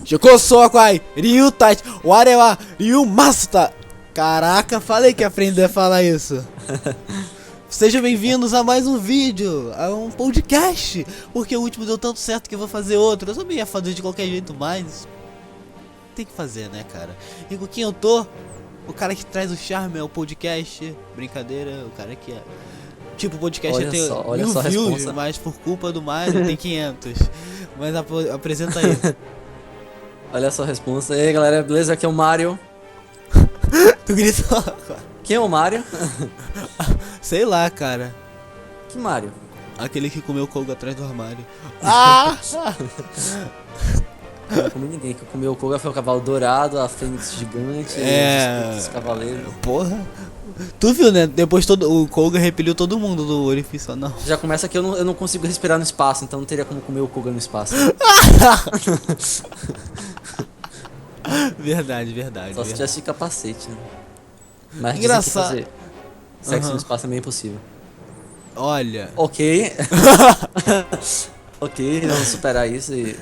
Shikosokai, Ryu Taichi, Warewa, Ryu Masuta. Caraca, falei que ia aprender a falar isso. Sejam bem-vindos a mais um vídeo, a um podcast. Porque o último deu tanto certo que eu vou fazer outro. Eu também ia fazer de qualquer jeito, mas tem que fazer, né, cara? E com quem eu tô? O cara que traz o charme é o podcast. Brincadeira, o cara que é... Tipo, o podcast Olha tem só, 1000 views, responsa. mas por culpa do Mario tem 500. Mas apresenta aí. Olha só a resposta. E aí, galera, beleza? Aqui é o Mario. Tu gritou? Quem é o Mario? Sei lá, cara. Que Mario? Aquele que comeu Koga atrás do armário. Ah! Não comi ninguém. Que comeu o Koga foi o cavalo dourado, a fênix gigante, os cavaleiros. Porra. Tu viu, né? Depois o Koga repeliu todo mundo do orifício anal. Já começa que eu não consigo respirar no espaço, então não teria como comer o Koga no espaço. Verdade. Só se tivesse de capacete, né? Mas Engraçado. dizem que fazer sexo no espaço é meio impossível. Olha. Ok. Ok, vamos superar isso e...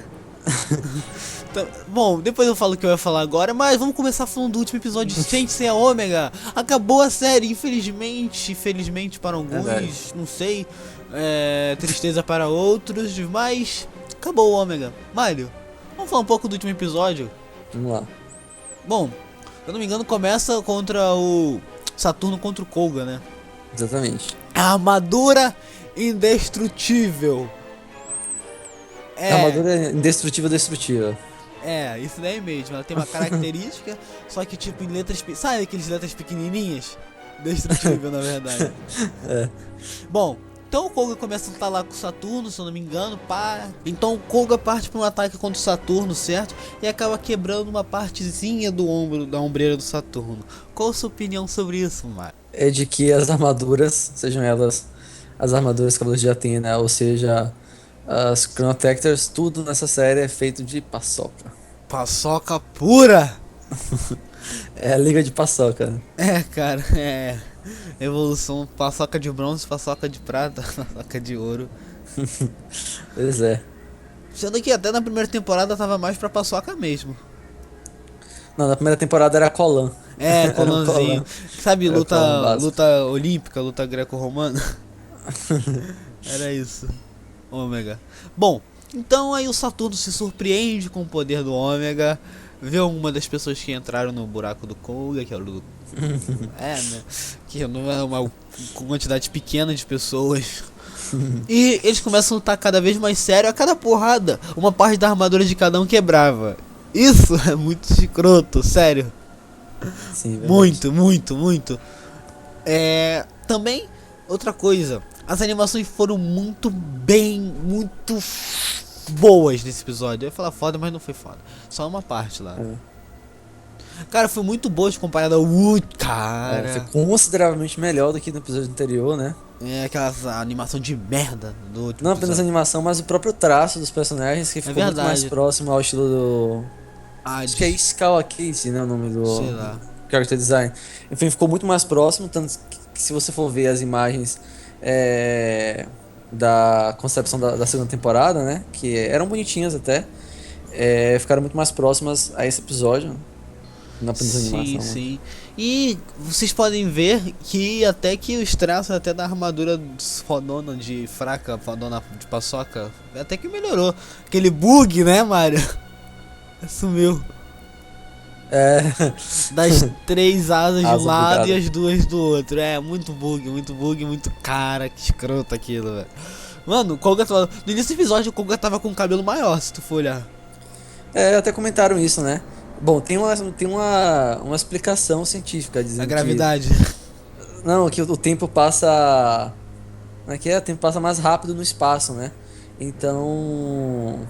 Bom, depois eu falo o que eu ia falar agora, mas vamos começar falando do último episódio de Sensei a Ômega. Acabou a série, infelizmente. Felizmente para alguns, Verdade. não sei. Tristeza para outros, mas acabou o Ômega. Mario, vamos falar um pouco do último episódio? Vamos lá. Bom, se eu não me engano, começa contra o Saturno contra o Koga, né? Exatamente. A armadura indestrutível. A armadura é indestrutível, destrutiva. Isso daí mesmo. Ela tem uma característica, só que tipo em letras... Sabe aqueles letras pequenininhas? Destrutível, na verdade. É. Bom, então o Koga começa a lutar lá com o Saturno, se eu não me engano, pá. Então o Koga parte para um ataque contra o Saturno, certo? E acaba quebrando uma partezinha do ombro, da ombreira do Saturno. Qual a sua opinião sobre isso, Mário? É de que as armaduras, sejam elas as armaduras Cavaleiros de Atena, ou seja, as Chronotectors, tudo nessa série é feito de paçoca. Paçoca pura! É a liga de paçoca. Cara, evolução, paçoca de bronze, paçoca de prata, paçoca de ouro. Pois é. Sendo que até na primeira temporada tava mais pra paçoca mesmo. Não, na primeira temporada era Colan. Colanzinho. Sabe, Era o Colan básico. luta olímpica, luta greco-romana. Era isso. Ômega. Bom, então aí o Saturno se surpreende com o poder do Ômega. Vê uma das pessoas que entraram no buraco do Koga, que é o do... né? Que não é uma quantidade pequena de pessoas. E eles começam a lutar cada vez mais sério. A cada porrada, uma parte da armadura de cada um quebrava. Isso é muito escroto, sério. Sim, verdade. Muito. Também, outra coisa. As animações foram muito boas nesse episódio. Eu ia falar foda, mas não foi foda. Só uma parte lá. Cara, foi muito boa comparada ao cara. Foi consideravelmente melhor do que no episódio anterior, né? Aquela animação de merda do último Não apenas a episódio. animação, mas o próprio traço dos personagens, que ficou muito verdade. mais próximo ao estilo do... Acho que é Ishikawa Casey, né, o nome do... Sei lá. Character design. Enfim, ficou muito mais próximo, tanto que se você for ver as imagens da concepção da segunda temporada, né, que eram bonitinhas até, ficaram muito mais próximas a esse episódio, não apenas a animação. Sim. E vocês podem ver que até que os traços até da armadura fodona de fraca, fodona de paçoca, até que melhorou. Aquele bug, né, Mario? Sumiu. Das 3 asas de um lado bugada. e as 2 do outro. Muito bug, muito cara, que escroto aquilo, velho. Mano, o Koga tava... No início do episódio o Koga tava com o cabelo maior, se tu for olhar. Até comentaram isso, né? Bom, tem uma explicação científica dizendo A gravidade. que o tempo passa... Como é que é? O tempo passa mais rápido no espaço, né? Então...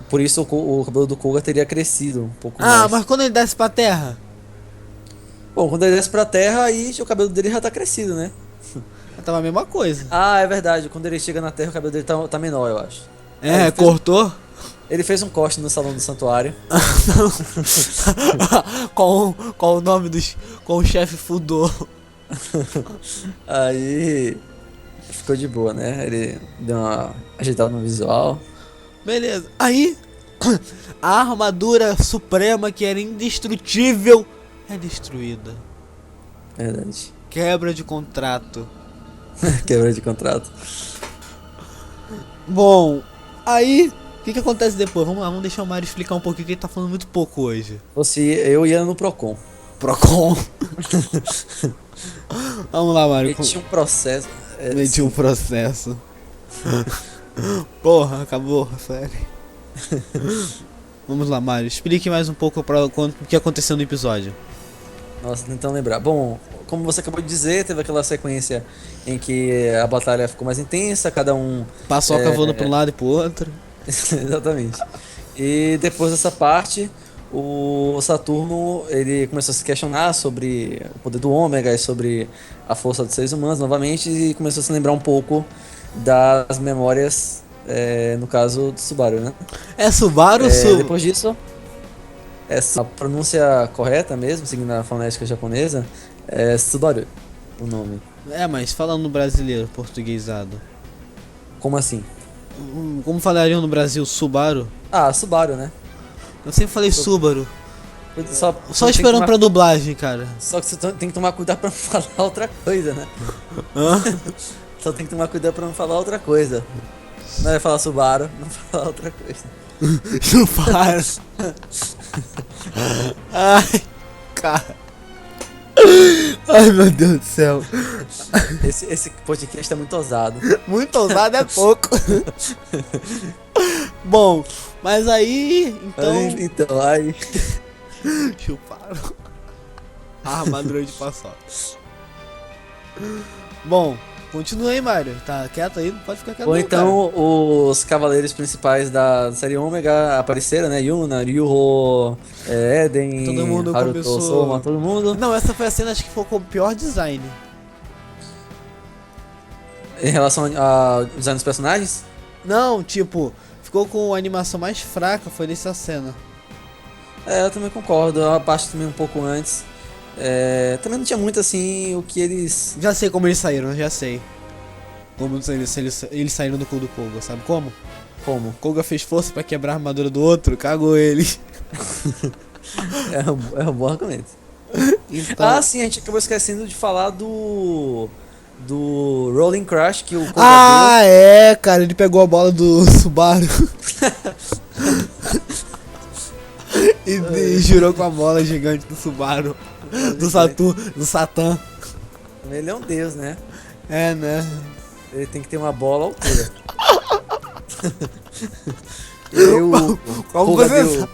por isso o cabelo do Koga teria crescido um pouco mais. Mas quando ele desce pra terra? Bom, quando ele desce pra terra, aí o cabelo dele já tá crescido, né? Tava a mesma coisa. É verdade. Quando ele chega na terra, o cabelo dele tá menor, eu acho. Cortou? Ele fez um corte no salão do santuário. Qual o nome com o chefe Fudô? Aí... ficou de boa, né? Ele deu uma ajeitada no visual. Beleza. Aí A armadura suprema que era indestrutível é destruída. Verdade. Quebra de contrato. Quebra de contrato. Bom, aí, o que acontece depois? Vamos lá, vamos deixar o Mario explicar um pouquinho, que ele tá falando muito pouco hoje. Eu ia no Procon. Procon. Vamos lá, Mario. Meti um processo. Meti um processo. Porra, acabou a série. Vamos lá, Mario. Explique mais um pouco o que aconteceu no episódio. Nossa, tentando lembrar. Bom, como você acabou de dizer, teve aquela sequência em que a batalha ficou mais intensa, cada um... Paçoca voando pra um lado e pro outro. Exatamente. E depois dessa parte, o Saturno ele começou a se questionar sobre o poder do Ômega e sobre a força dos seres humanos novamente, e começou a se lembrar um pouco das memórias, no caso do Subaru, né? É Subaru? Depois disso, essa pronúncia correta mesmo, seguindo a fonética japonesa, é Subaru, o nome. Mas falando no brasileiro, portuguesado. Como assim? Como falariam no Brasil, Subaru? Ah, Subaru, né? Eu sempre falei Subaru. Só tem que esperando tomar- pra dublagem, cara. Só que você tem que tomar cuidado pra não falar outra coisa, né? Hã? Só tem que tomar cuidado pra não falar outra coisa. Não é falar Subaru, não falar outra coisa. Subaru. Ai, cara. Ai, meu Deus do céu. Esse podcast é muito ousado. Muito ousado é pouco. Bom, mas aí, então... Aí. Chuparam a armadura de paçoca. Bom, continua aí, Mario. Tá quieto aí? Não pode ficar quieto. Ou não, então os cavaleiros principais da série Ômega apareceram, né? Yuna, Ryuho, Eden, Todo mundo Haruto, começou- Soma, todo mundo. cara. Não, essa foi a cena, acho que foi com o pior design. Em relação ao design dos personagens, Não, tipo, ficou com a animação mais fraca, foi nessa cena. eu também concordo. A parte também um pouco antes. Também não tinha muito assim o que eles... Já sei como eles saíram, já sei. Como eles saíram do cu do Koga, sabe como? Como? Koga fez força pra quebrar a armadura do outro, cagou ele. É um bom argumento. Então... Ah, sim, a gente acabou esquecendo de falar do Rolling Crash que o Koga Cara, ele pegou a bola do Subaru. e girou com a bola gigante do Subaru. Do Saturno, do Satã. deu. Ele é um deus, né? É, né? Ele tem que ter uma bola à altura. E aí o Como Koga você deu sabe?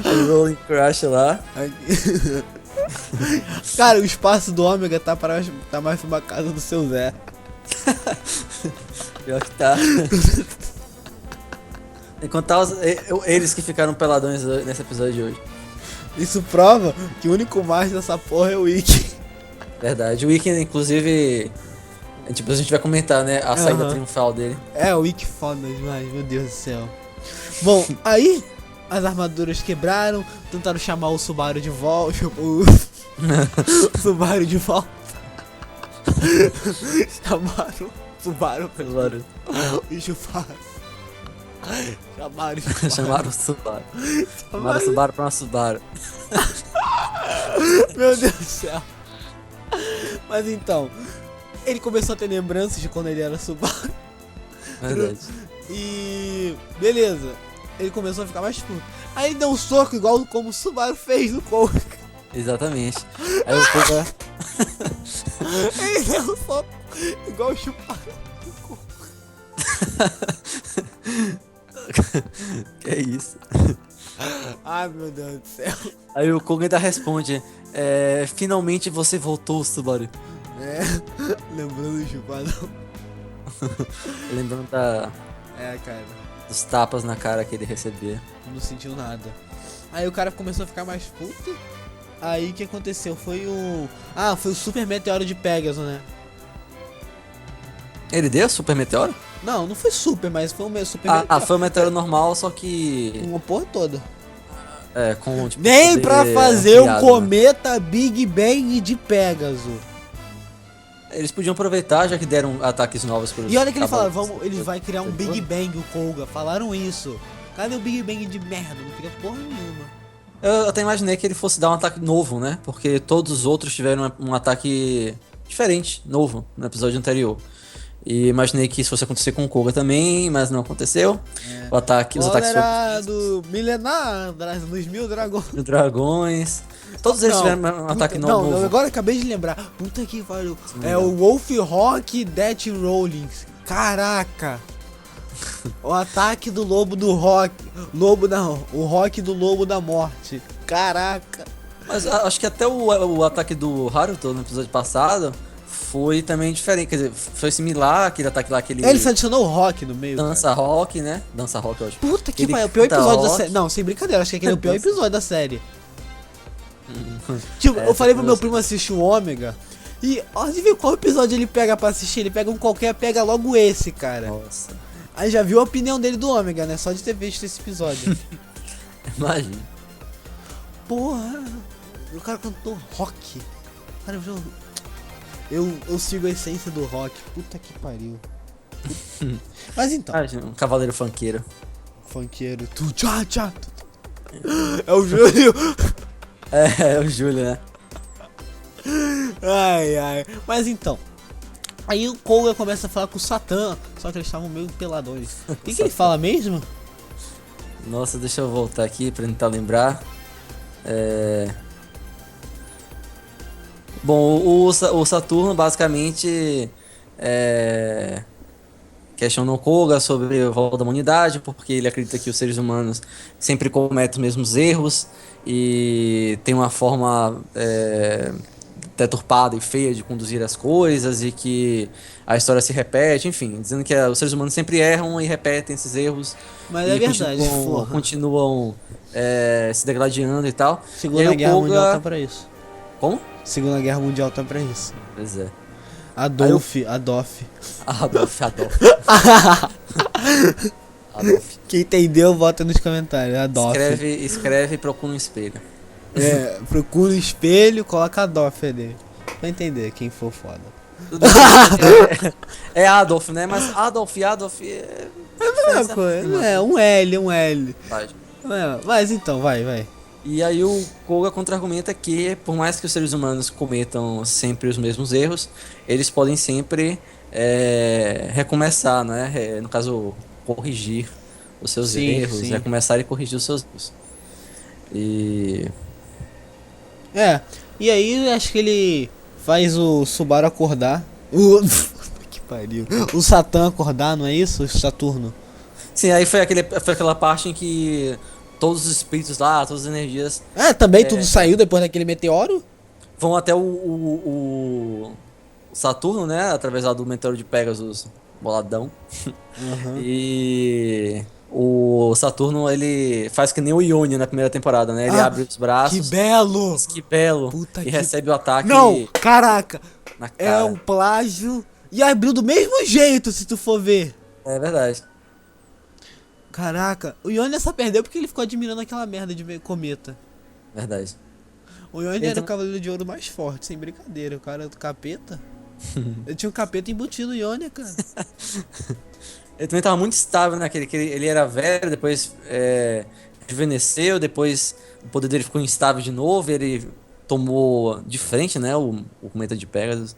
o Rolling Crash lá. Aqui. Cara, o espaço do Ômega tá mais pra uma casa do seu Zé. Pior que tá. Enquanto tá eles que ficaram peladões nesse episódio de hoje. Isso prova que o único macho dessa porra é o Ikki. Verdade. O Weekend, inclusive, a gente vai comentar, né? A saída Aham. triunfal dele. É, o Ikki foda demais, meu Deus do céu. Bom, aí as armaduras quebraram, tentaram chamar o Subaru de volta. O Subaru de volta. Chamaram o Subaru e chuparam. Chamaram e chuparam. Chamaram o Subaru. Chamaram o Subaru pra uma Subaru. Meu Deus do céu. Mas então, ele começou a ter lembranças de quando ele era Subaru. Verdade. E beleza, ele começou a ficar mais puto. Aí ele deu um soco igual como o Subaru fez no Koga. Exatamente. Aí o Koga... Ele deu um soco igual o Chuparu no Koga. Que é isso? Ai, meu Deus do céu. Aí o Koga ainda responde: finalmente você voltou, Subaru. Lembrando do Chupadão. Lembrando Cara, dos tapas na cara que ele recebia. não sentiu nada. Aí o cara começou a ficar mais puto. Aí o que aconteceu? Foi o Super Meteoro de Pegasus, né? Ele deu Super Meteoro? Não foi Super, mas foi um Super Meteoro. Foi um meteoro normal, só que... Uma porra toda. Com tipo, Nem poder pra fazer um ampliado, né? cometa Big Bang de Pegasus. Eles podiam aproveitar, já que deram ataques novos pros E olha que ele fala, cavalos. ele vai criar um Big Bang, o Koga. Falaram isso. Cadê o Big Bang de merda? Não cria porra nenhuma. Eu até imaginei que ele fosse dar um ataque novo, né? Porque todos os outros tiveram um ataque diferente, novo, no episódio anterior. E imaginei que isso fosse acontecer com o Koga também, mas não aconteceu. Os ataques Cólera do milenar, dos 1000 dragões. foram dragões. Todos eles tiveram um ataque novo. Não, agora eu acabei de lembrar. Puta que pariu. É o Wolf Rock Death Rollings. Caraca. O ataque do lobo do rock. O rock do lobo da morte. Caraca. Mas acho que até o ataque do Haruto no episódio passado foi também diferente. Quer dizer, foi similar aquele ataque lá que ele. Ele só adicionou o rock no meio. Dança rock, né? Dança rock, eu acho. Puta que Ele pariu. É o pior canta episódio da rock. série. Não, sem brincadeira. Acho que aquele é o pior episódio da série. Tipo, eu falei pro meu primo assistir o Ômega. E adivinha qual episódio ele pega pra assistir? Ele pega um qualquer, pega logo esse, cara. Nossa. Aí já viu a opinião dele do Ômega, né? Só de ter visto esse episódio. Imagina. Porra, o cara cantou rock. Cara, eu sigo a essência do rock. Puta que pariu. Mas então, Imagina, um cavaleiro funkeiro. funkeiro, tu tchá tchá. É o Júlio. É o Júlio, né? Ai, ai. Mas então. Aí o Koga começa a falar com o Satã. Só que eles estavam meio peladões. O que ele fala mesmo? Nossa, deixa eu voltar aqui pra tentar lembrar. Bom, o Saturno basicamente questiona o Koga sobre o rol da humanidade, porque ele acredita que os seres humanos sempre cometem os mesmos erros e tem uma forma deturpada e feia de conduzir as coisas e que a história se repete, enfim, dizendo que os seres humanos sempre erram e repetem esses erros. Mas e é verdade, continuam se degladiando e tal. E aí Segunda o Guerra Mundial Koga... tá pra isso. Como? Segunda Guerra Mundial tá pra isso. Pois é. Adolf. Adolf. Quem entendeu, bota nos comentários. Adolf. Escreve e procura um espelho. Procura o espelho, coloca Adolf ali. Pra entender quem for foda. É Adolf, né? Mas Adolf Mesma coisa. É, um L. Faz. Mas então, vai. E aí o Koga contra-argumenta que, por mais que os seres humanos cometam sempre os mesmos erros, eles podem sempre recomeçar, né? No caso, corrigir os seus erros, sim. recomeçar e corrigir os seus erros. E aí acho que ele faz o Subaru acordar. Que pariu. O Satã acordar, não é isso? O Saturno. Sim, aí foi aquela parte em que todos os espíritos lá, todas as energias Também tudo saiu depois daquele meteoro? vão até o Saturno, né? Através lá do meteoro de Pegasus boladão. Uhum. E o Saturno, ele faz que nem o Ione na primeira temporada, né? Ele abre os braços. Que belo! Que belo! Puta e que... recebe o ataque Não, caraca! na É cara. um plágio. E abriu do mesmo jeito, se tu for ver. É verdade. Caraca, o Ione só perdeu porque ele ficou admirando aquela merda de cometa. Verdade. O Ione Ele era o tam- cavaleiro de ouro mais forte, sem brincadeira. O cara do capeta. Ele tinha um capeta embutido no Ione, cara. Ele também tava muito estável naquele que ele era velho, depois rejuvenesceu, depois o poder dele ficou instável de novo, ele tomou de frente, né, o cometa de Pegasus.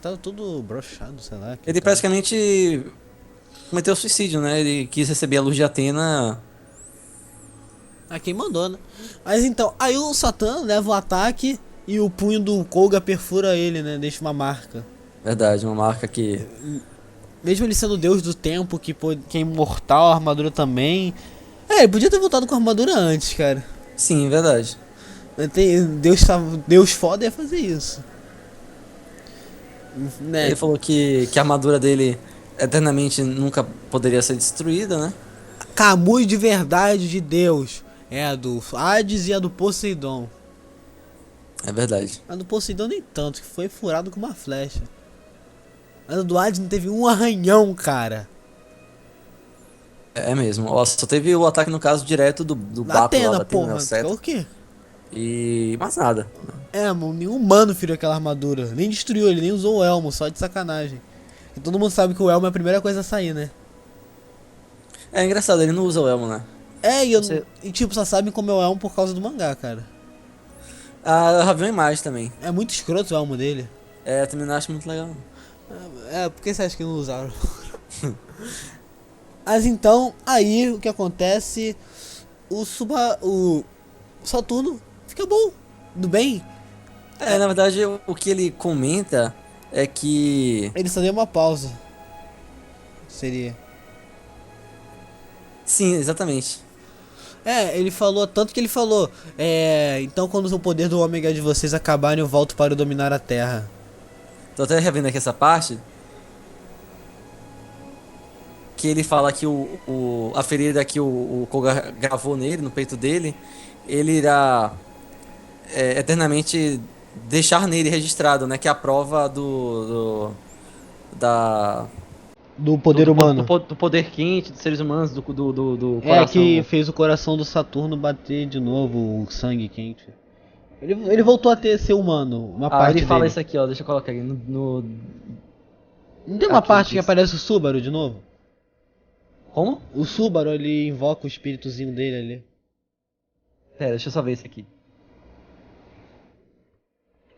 Tava tudo broxado, sei lá. Ele praticamente cometeu suicídio, né? Ele quis receber a luz de Atena. Quem mandou, né? Mas então, aí o Satã leva o ataque e o punho do Koga perfura ele, né? Deixa uma marca. Verdade, uma marca que... Mesmo ele sendo o deus do tempo, que é imortal, a armadura também. Ele podia ter voltado com a armadura antes, cara. Sim, verdade. Deus foda ia fazer isso. Né? Ele falou que a armadura dele eternamente nunca poderia ser destruída, né? Kamui de verdade de Deus é a do Hades e a do Poseidon. É verdade. A do Poseidon nem tanto, que foi furado com uma flecha. A do Hades não teve um arranhão, cara. É mesmo. Ó, só teve o ataque, no caso, direto do Baco lá, Atena, batendo porra. no cetro. O quê? E mais nada. É, mano, nenhum humano feriu aquela armadura. Nem destruiu ele, nem usou o elmo, só de sacanagem. E todo mundo sabe que o elmo é a primeira coisa a sair, né? É engraçado, ele não usa o elmo, né? É, Você... e tipo, só sabem como é o elmo por causa do mangá, cara. Ah, eu já vi uma imagem também. É muito escroto o elmo dele. É, eu também não acho muito legal. É, por que você acha que não usaram? Mas então, aí o que acontece? O Saturno fica bom, do bem. É, na verdade, o que ele comenta é que. Ele só deu uma pausa. Seria. Sim, exatamente. É, ele falou, tanto que ele falou. Então quando o poder do ômega de vocês acabarem, eu volto para dominar a Terra. Tô até revendo aqui essa parte. Que ele fala que a ferida que o Koga gravou nele, no peito dele, ele irá eternamente deixar nele registrado, né? Que é a prova da, Do poder humano. do poder quente dos seres humanos, do É que coração. fez o coração do Saturno bater de novo, o sangue quente. Ele voltou a ter ser humano, uma Ah, ele parte fala dele. isso aqui, ó. Deixa eu colocar aqui Não tem uma aqui ele parte que diz. aparece o Subaru de novo? Como? O Subaru, ele invoca o espíritozinho dele ali. Pera, deixa eu só ver isso aqui.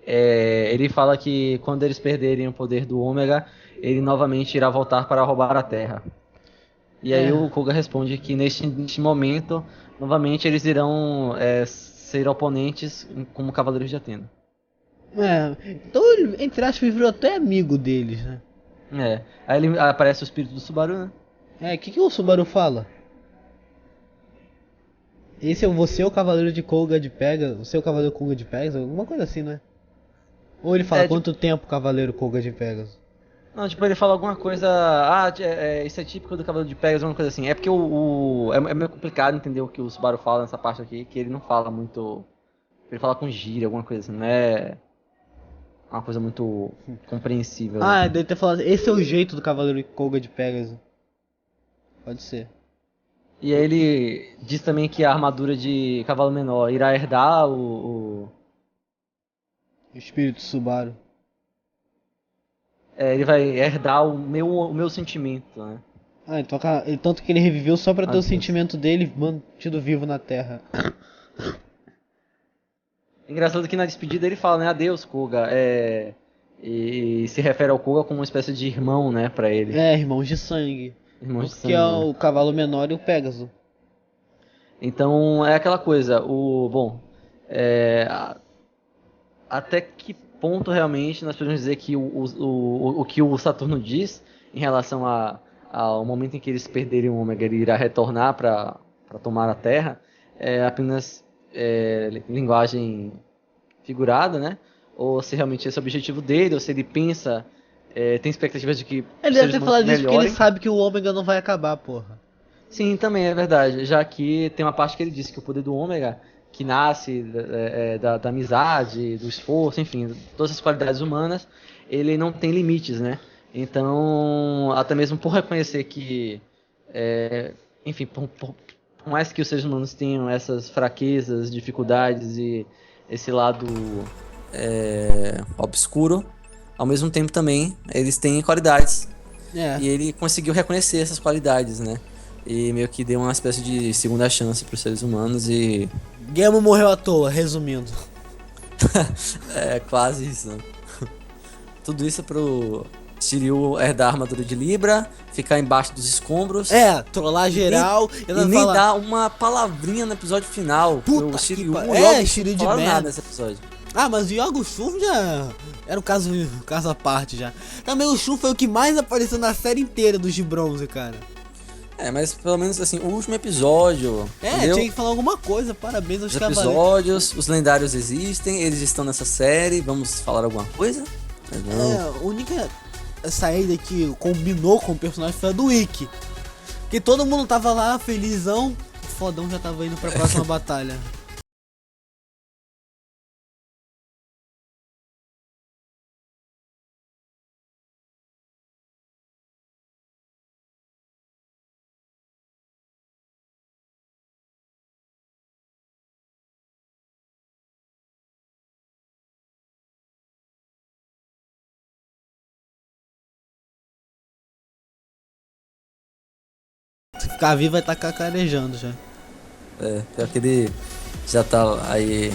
É, ele fala que quando eles perderem o poder do Ômega, ele novamente irá voltar para roubar a Terra. E aí É. o Koga responde que neste momento, novamente eles irão ser oponentes como Cavaleiros de Atena. Então ele, entre aspas, virou até amigo deles, né? É. Aí ele aparece o espírito do Subaru, né? O que o Subaru fala? Esse é você, o Cavaleiro de Koga de Pegasus, o seu Cavaleiro Koga de Pegasus, alguma coisa assim, né? Ou ele fala É, tipo, quanto tempo Cavaleiro Koga de Pegasus? não, tipo, ele fala alguma coisa. Ah, isso é típico do Cavaleiro de Pegasus, alguma coisa assim. É porque é meio complicado entender o que o Subaru fala nessa parte aqui, que ele não fala muito. Ele fala com gíria, alguma coisa assim, não é uma coisa muito compreensível, né? Deve ter falado, esse é o jeito do Cavaleiro Koga de Pegasus. Pode ser. E aí ele diz também que a armadura de cavalo menor irá herdar O espírito Subaru. ele vai herdar o meu sentimento, né? Então, tanto que ele reviveu só pra ter o Adeus. sentimento dele mantido vivo na Terra. Engraçado que na despedida ele fala, né? Adeus, Koga. E se refere ao Koga como uma espécie de irmão, né? Pra ele. É, irmãos de sangue. Irmão de Porque é sangue, né? o cavalo menor e o Pegasus. Então é aquela coisa, bom, até que ponto realmente nós podemos dizer que o que o Saturno diz em relação ao momento em que eles perderem o Ômega, ele irá retornar para tomar a Terra, é apenas linguagem figurada, né? Ou se realmente esse é o objetivo dele, ou se ele pensa, tem expectativas de que Ele os deve seres ter humanos falado isso porque ele melhorem. sabe que o Ômega não vai acabar, porra. Sim, também é verdade. Já que tem uma parte que ele disse que o poder do ômega, que nasce da amizade, do esforço, enfim, todas as qualidades humanas, ele não tem limites, né? Então, até mesmo por reconhecer que, enfim, por mais que os seres humanos tenham essas fraquezas, dificuldades e esse lado obscuro, ao mesmo tempo também eles têm qualidades É. e ele conseguiu reconhecer essas qualidades, né? E meio que deu uma espécie de segunda chance para os seres humanos e Gemo morreu à toa, resumindo. é quase isso. Né? Tudo isso pro Shiryu herdar a armadura de Libra, ficar embaixo dos escombros Trollar e nem, geral. e Vai nem falar, dar uma palavrinha no episódio final. puta O que Shiryu pariu. e o Yoga Shiryu não de falaram nada merda. nesse episódio. Mas o Yoga Shun já era um caso à parte já. Também o Shun foi o que mais apareceu na série inteira dos de bronze, cara. Mas pelo menos assim, o último episódio. Entendeu? Tinha que falar alguma coisa. Parabéns aos Os cavaleiros. episódios, os lendários existem, eles estão nessa série. Vamos falar alguma coisa? Não. A única saída que combinou com o personagem foi a do Ikki. Que todo mundo tava lá felizão, o fodão já tava indo pra próxima batalha. Cavi vai estar cacarejando já. Pior que ele já tá aí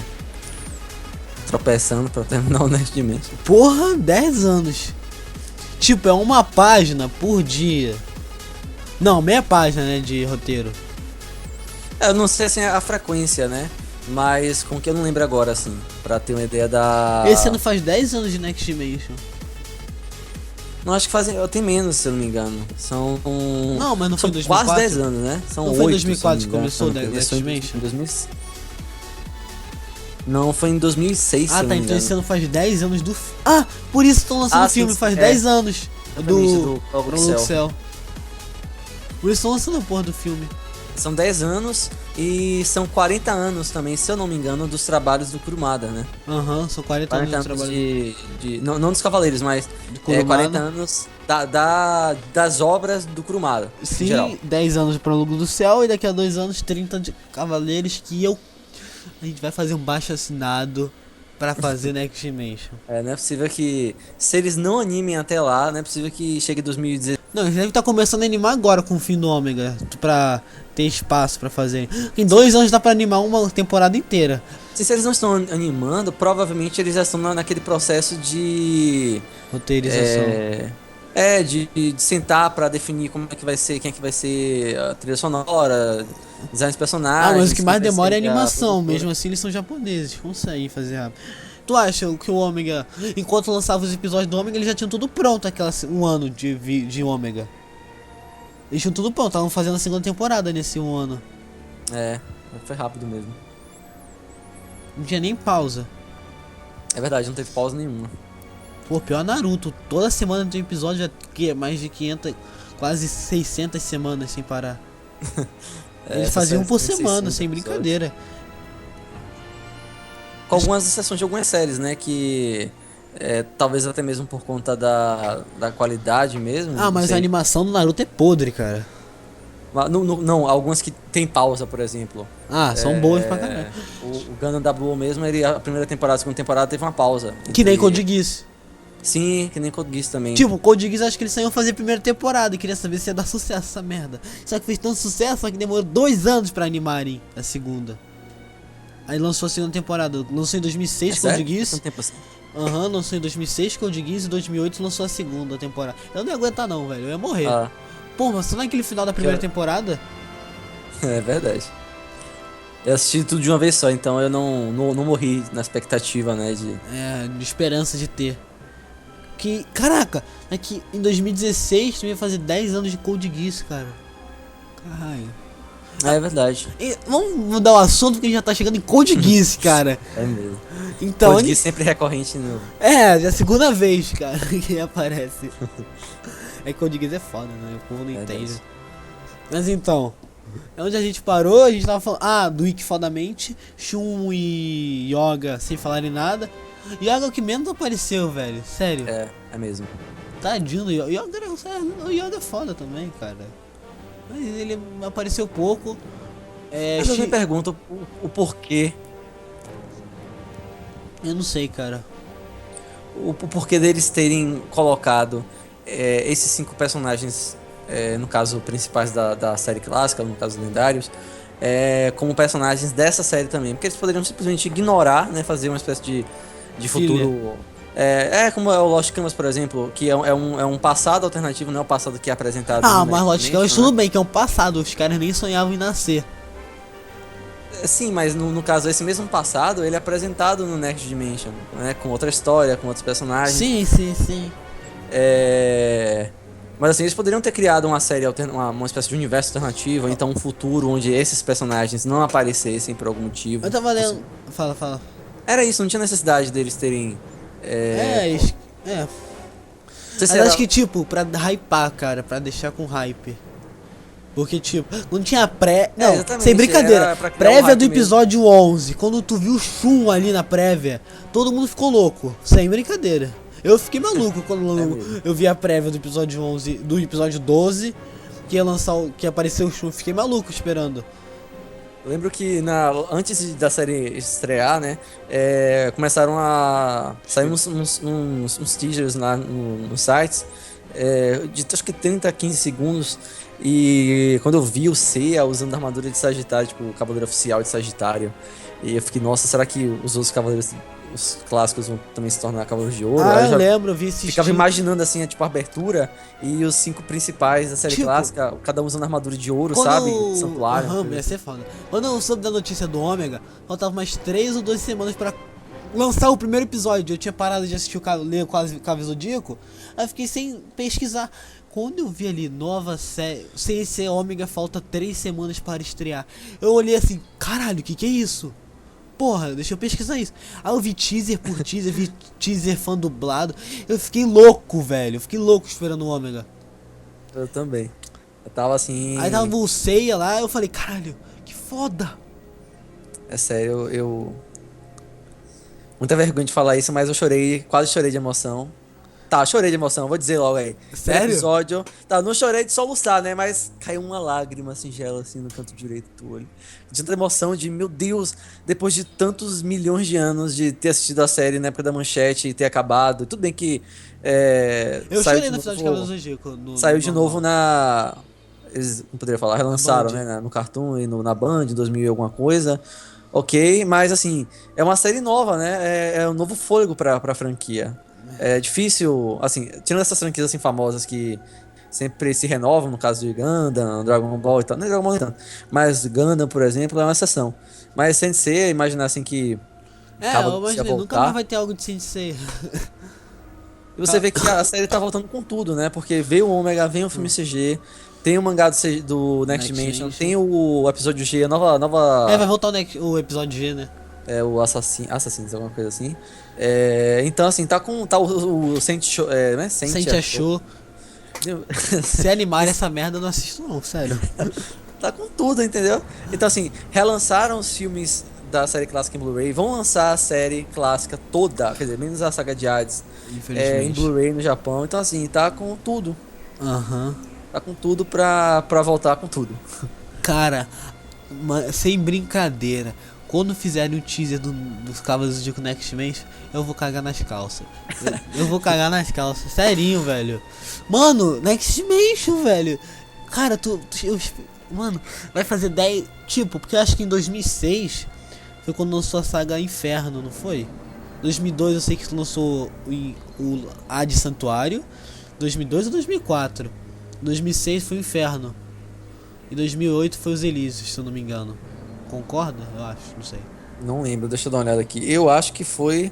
tropeçando pra terminar o Next Dimension. Porra, 10 anos. Tipo, é uma página por dia. Não, meia página, né, de roteiro. Eu não sei assim a frequência, né? Mas com que eu não lembro agora, assim, pra ter uma ideia da... Esse ano faz 10 anos de Next Dimension. Não, acho que fazem... Tem menos, se eu não me engano. São... Não, mas não foi são em 2004? quase 10 anos, né? São Não foi em 8, 2004 se que eu não me começou o engano. Next Dimension? 2000... Não, foi em 2006, se Ah, eu tá, não me então esse engano. ano faz 10 anos do... Ah, por isso estão lançando o sim, filme, faz é. 10 anos. Exatamente, Do Fogo do Céu. Céu. Por isso estão lançando a porra do filme. São 10 anos e são 40 anos também, se eu não me engano, dos trabalhos do Kurumada, né? Aham, são 40 anos 40 de anos trabalho. não dos Cavaleiros, mas Kurumada. 40 anos das obras do Kurumada, em geral. Sim, 10 anos de Prólogo do Céu e daqui a 2 anos 30 de Cavaleiros que a gente vai fazer um baixo assinado pra fazer Next Dimension. Não é possível que, se eles não animem até lá, não é possível que chegue 2016. Não, eles devem estar começando a animar agora com o fim do Ômega, pra ter espaço pra fazer. Em 2 anos dá pra animar uma temporada inteira. Se eles não estão animando, provavelmente eles já estão naquele processo de... Roteirização. De sentar pra definir como é que vai ser, quem é que vai ser a trilha sonora, design dos personagens. Ah, mas o que mais quem vai demora é a ser animação, produtora. mesmo assim eles são japoneses, conseguem fazer rápido. Tu acha que o Ômega, enquanto lançava os episódios do Ômega, eles já tinham tudo pronto, um ano de Ômega. Eles tinham tudo pronto, estavam fazendo a segunda temporada nesse um ano. Foi rápido mesmo. Não tinha nem pausa. É verdade, não teve pausa nenhuma. Pô, pior Naruto, toda semana tem episódio, já que é mais de 500, quase 600 semanas sem parar. Eles faziam por semana, sem brincadeira. Com algumas exceções de algumas séries, né, que... talvez até mesmo por conta da qualidade mesmo. Ah, mas a animação do Naruto é podre, cara. Não, algumas que tem pausa, por exemplo. Ah, são boas pra caralho. O Gundam W mesmo, a primeira temporada, a segunda temporada teve uma pausa. Que nem Code Geass. Sim, que nem Code Geass também. Tipo, Code Geass acho que eles saíam fazer a primeira temporada e queria saber se ia dar sucesso essa merda. Só que fez tanto sucesso, só que demorou 2 anos pra animarem a segunda. Aí lançou a segunda temporada, lançou em 2006 Code Geass. Quanto tempo assim? Lançou em 2006 Code Geass e em 2008 lançou a segunda temporada. Eu não ia aguentar não, velho, eu ia morrer. Pô, mas só naquele final da primeira temporada? É verdade. Eu assisti tudo de uma vez só, então eu não morri na expectativa, né, de esperança de ter. Que, caraca, é que em 2016 tu ia fazer 10 anos de Code Geass, cara. Caralho. É verdade. Vamos mudar o assunto porque a gente já tá chegando em Code Geass, cara. É mesmo. Então, Code Geass sempre recorrente no... é a segunda vez, cara, que aparece. É que Code Geass é foda, né? O povo não entende. Mas então, é onde a gente parou, a gente tava falando, do Ikki fodamente, Shun e Yoga sem falarem nada. Yoga é o que menos apareceu, velho, sério. É mesmo. Tadinho do Yoga. O Yoga é foda também, cara. Mas ele apareceu pouco. Mas eu me pergunto o porquê. Eu não sei, cara. O porquê deles terem colocado esses 5 personagens, no caso principais da série clássica, no caso lendários, como personagens dessa série também. Porque eles poderiam simplesmente ignorar, né, fazer uma espécie de futuro... como é o Lost Canvas, por exemplo, que é um passado alternativo, não é o passado que é apresentado. Mas Lost Canvas tudo bem, que é um passado, os caras nem sonhavam em nascer. Sim, mas no caso, esse mesmo passado, ele é apresentado no Next Dimension, né, com outra história, com outros personagens. Sim. Mas assim, eles poderiam ter criado uma série, uma espécie de universo alternativo, ou então um futuro onde esses personagens não aparecessem por algum motivo. Eu tava lendo... Fala. Era isso, não tinha necessidade deles terem... Mas acho que, tipo, pra hypar, cara, pra deixar com hype. Porque, tipo, não tinha não, sem brincadeira. Prévia do episódio mesmo. 11, quando tu viu o Shun ali na prévia, todo mundo ficou louco. Sem brincadeira. Eu fiquei maluco quando eu vi a prévia do episódio 11, do episódio 12, que ia lançar, que apareceu o Shun. Fiquei maluco esperando. Eu lembro que antes da série estrear, né, começaram a sair uns teasers lá nos sites, de acho que 30 a 15 segundos. E quando eu vi o Seiya usando a armadura de Sagitário, tipo, o Cavaleiro Oficial de Sagitário, e eu fiquei, nossa, será que os outros cavaleiros, os clássicos, vão também se tornar Cavaleiros de Ouro? Aí Ah, eu eu já lembro, eu vi esse ficava imaginando assim, tipo, a abertura e os 5 principais da série Tipo, clássica, cada um usando armadura de ouro, quando sabe? eu... Santuário. Aham, ia ser foda. Quando eu soube da notícia do Ômega, faltava umas 3 ou 2 semanas pra lançar o primeiro episódio. Eu tinha parado de assistir ler quase Cavaleiro Zodíaco, aí eu fiquei sem pesquisar. Quando eu vi ali, nova série, sem ser Ômega, falta 3 semanas para estrear. Eu olhei assim, caralho, que é isso? Porra, deixa eu pesquisar isso. Aí eu vi teaser por teaser, vi teaser fã dublado. Eu fiquei louco, velho. Eu fiquei louco esperando o Ômega. Eu também. Eu tava assim. Aí tava o Seiya lá, eu falei, caralho, que foda. É sério, eu. Muita vergonha de falar isso, mas eu chorei, quase chorei de emoção. Tá, chorei de emoção, vou dizer logo aí. Sério? Episódio. Tá, não chorei de soluçar, né? Mas caiu uma lágrima singela assim no canto direito do olho. De tanta emoção de, meu Deus, depois de tantos milhões de anos de ter assistido a série na época da Manchete e ter acabado. Tudo bem que. Eu Saiu chorei de no final de Cavaleiro novo. Zodíaco. Saiu de Normal. novo na. Eles não poderia falar, relançaram, Band. né? No Cartoon e na Band em 2000 e alguma coisa. Ok, mas assim, é uma série nova, né? É um novo fôlego pra franquia. É difícil, assim, tirando essas franquias assim famosas que sempre se renovam, no caso de Gundam, Dragon Ball e tal, nem Dragon Ball nem tanto, mas Gundam, por exemplo, é uma exceção. Mas Sensei, imaginar assim que É, acaba eu de se imaginei, nunca mais voltar, vai ter algo de Sensei. e você vê que a série tá voltando com tudo, né? Porque veio o Omega, vem o filme CG, tem o mangá do Next Next Dimension, Dimension. tem o episódio G, a nova, É, vai nova voltar o episódio G, né? o Assassins, alguma coisa assim. Então, assim, tá o Saint Show, né? Sente achou. Se animar essa merda, eu não assisto não, sério. Tá com tudo, entendeu? Então, assim, relançaram os filmes da série clássica em Blu-ray, vão lançar a série clássica toda, quer dizer, menos a saga de Hades, em Infelizmente. Blu-ray no Japão. Então, assim, tá com tudo. Aham. Tá com tudo pra voltar com tudo. Cara, sem brincadeira. Quando fizerem o teaser dos Cavaleiros de Next Dimension, eu vou cagar nas calças. Eu vou cagar nas calças, serinho, velho. Mano, Next Dimension, velho. Cara, mano, vai fazer 10. Tipo, porque eu acho que em 2006 foi quando lançou a saga Inferno, não foi? 2002 eu sei que lançou o Hades Santuário. 2002 ou 2004? 2006 foi o Inferno. E 2008 foi os Elísios, se eu não me engano. Concorda? Eu acho, não sei. Não lembro, deixa eu dar uma olhada aqui. Eu acho que foi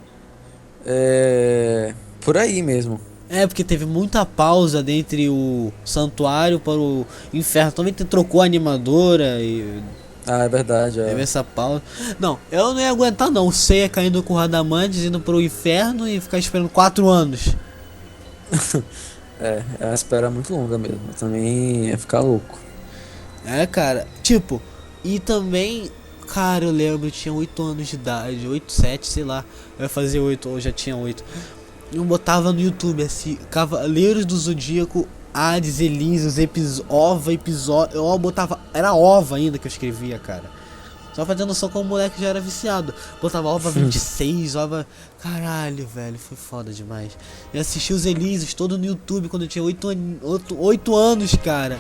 por aí mesmo. É, porque teve muita pausa dentre o Santuário para o Inferno. Também trocou a animadora e Ah, é verdade. teve essa pausa. Não, eu não ia aguentar não. O Seiya caindo com o Radamantes, indo pro Inferno e ficar esperando 4 anos. É uma espera muito longa mesmo. Eu também ia ficar louco. É, cara, tipo, e também, cara, eu lembro, eu tinha 8 anos de idade, 8, 7, sei lá, eu ia fazer 8, ou já tinha 8. Eu botava no YouTube assim, Cavaleiros do Zodíaco, Hades, Elísios, episódio, eu botava, era OVA ainda que eu escrevia, cara. Só pra ter noção como o moleque já era viciado. Botava OVA 26, OVA... Caralho, velho, foi foda demais. Eu assisti os Elísios todo no YouTube quando eu tinha 8 anos, cara.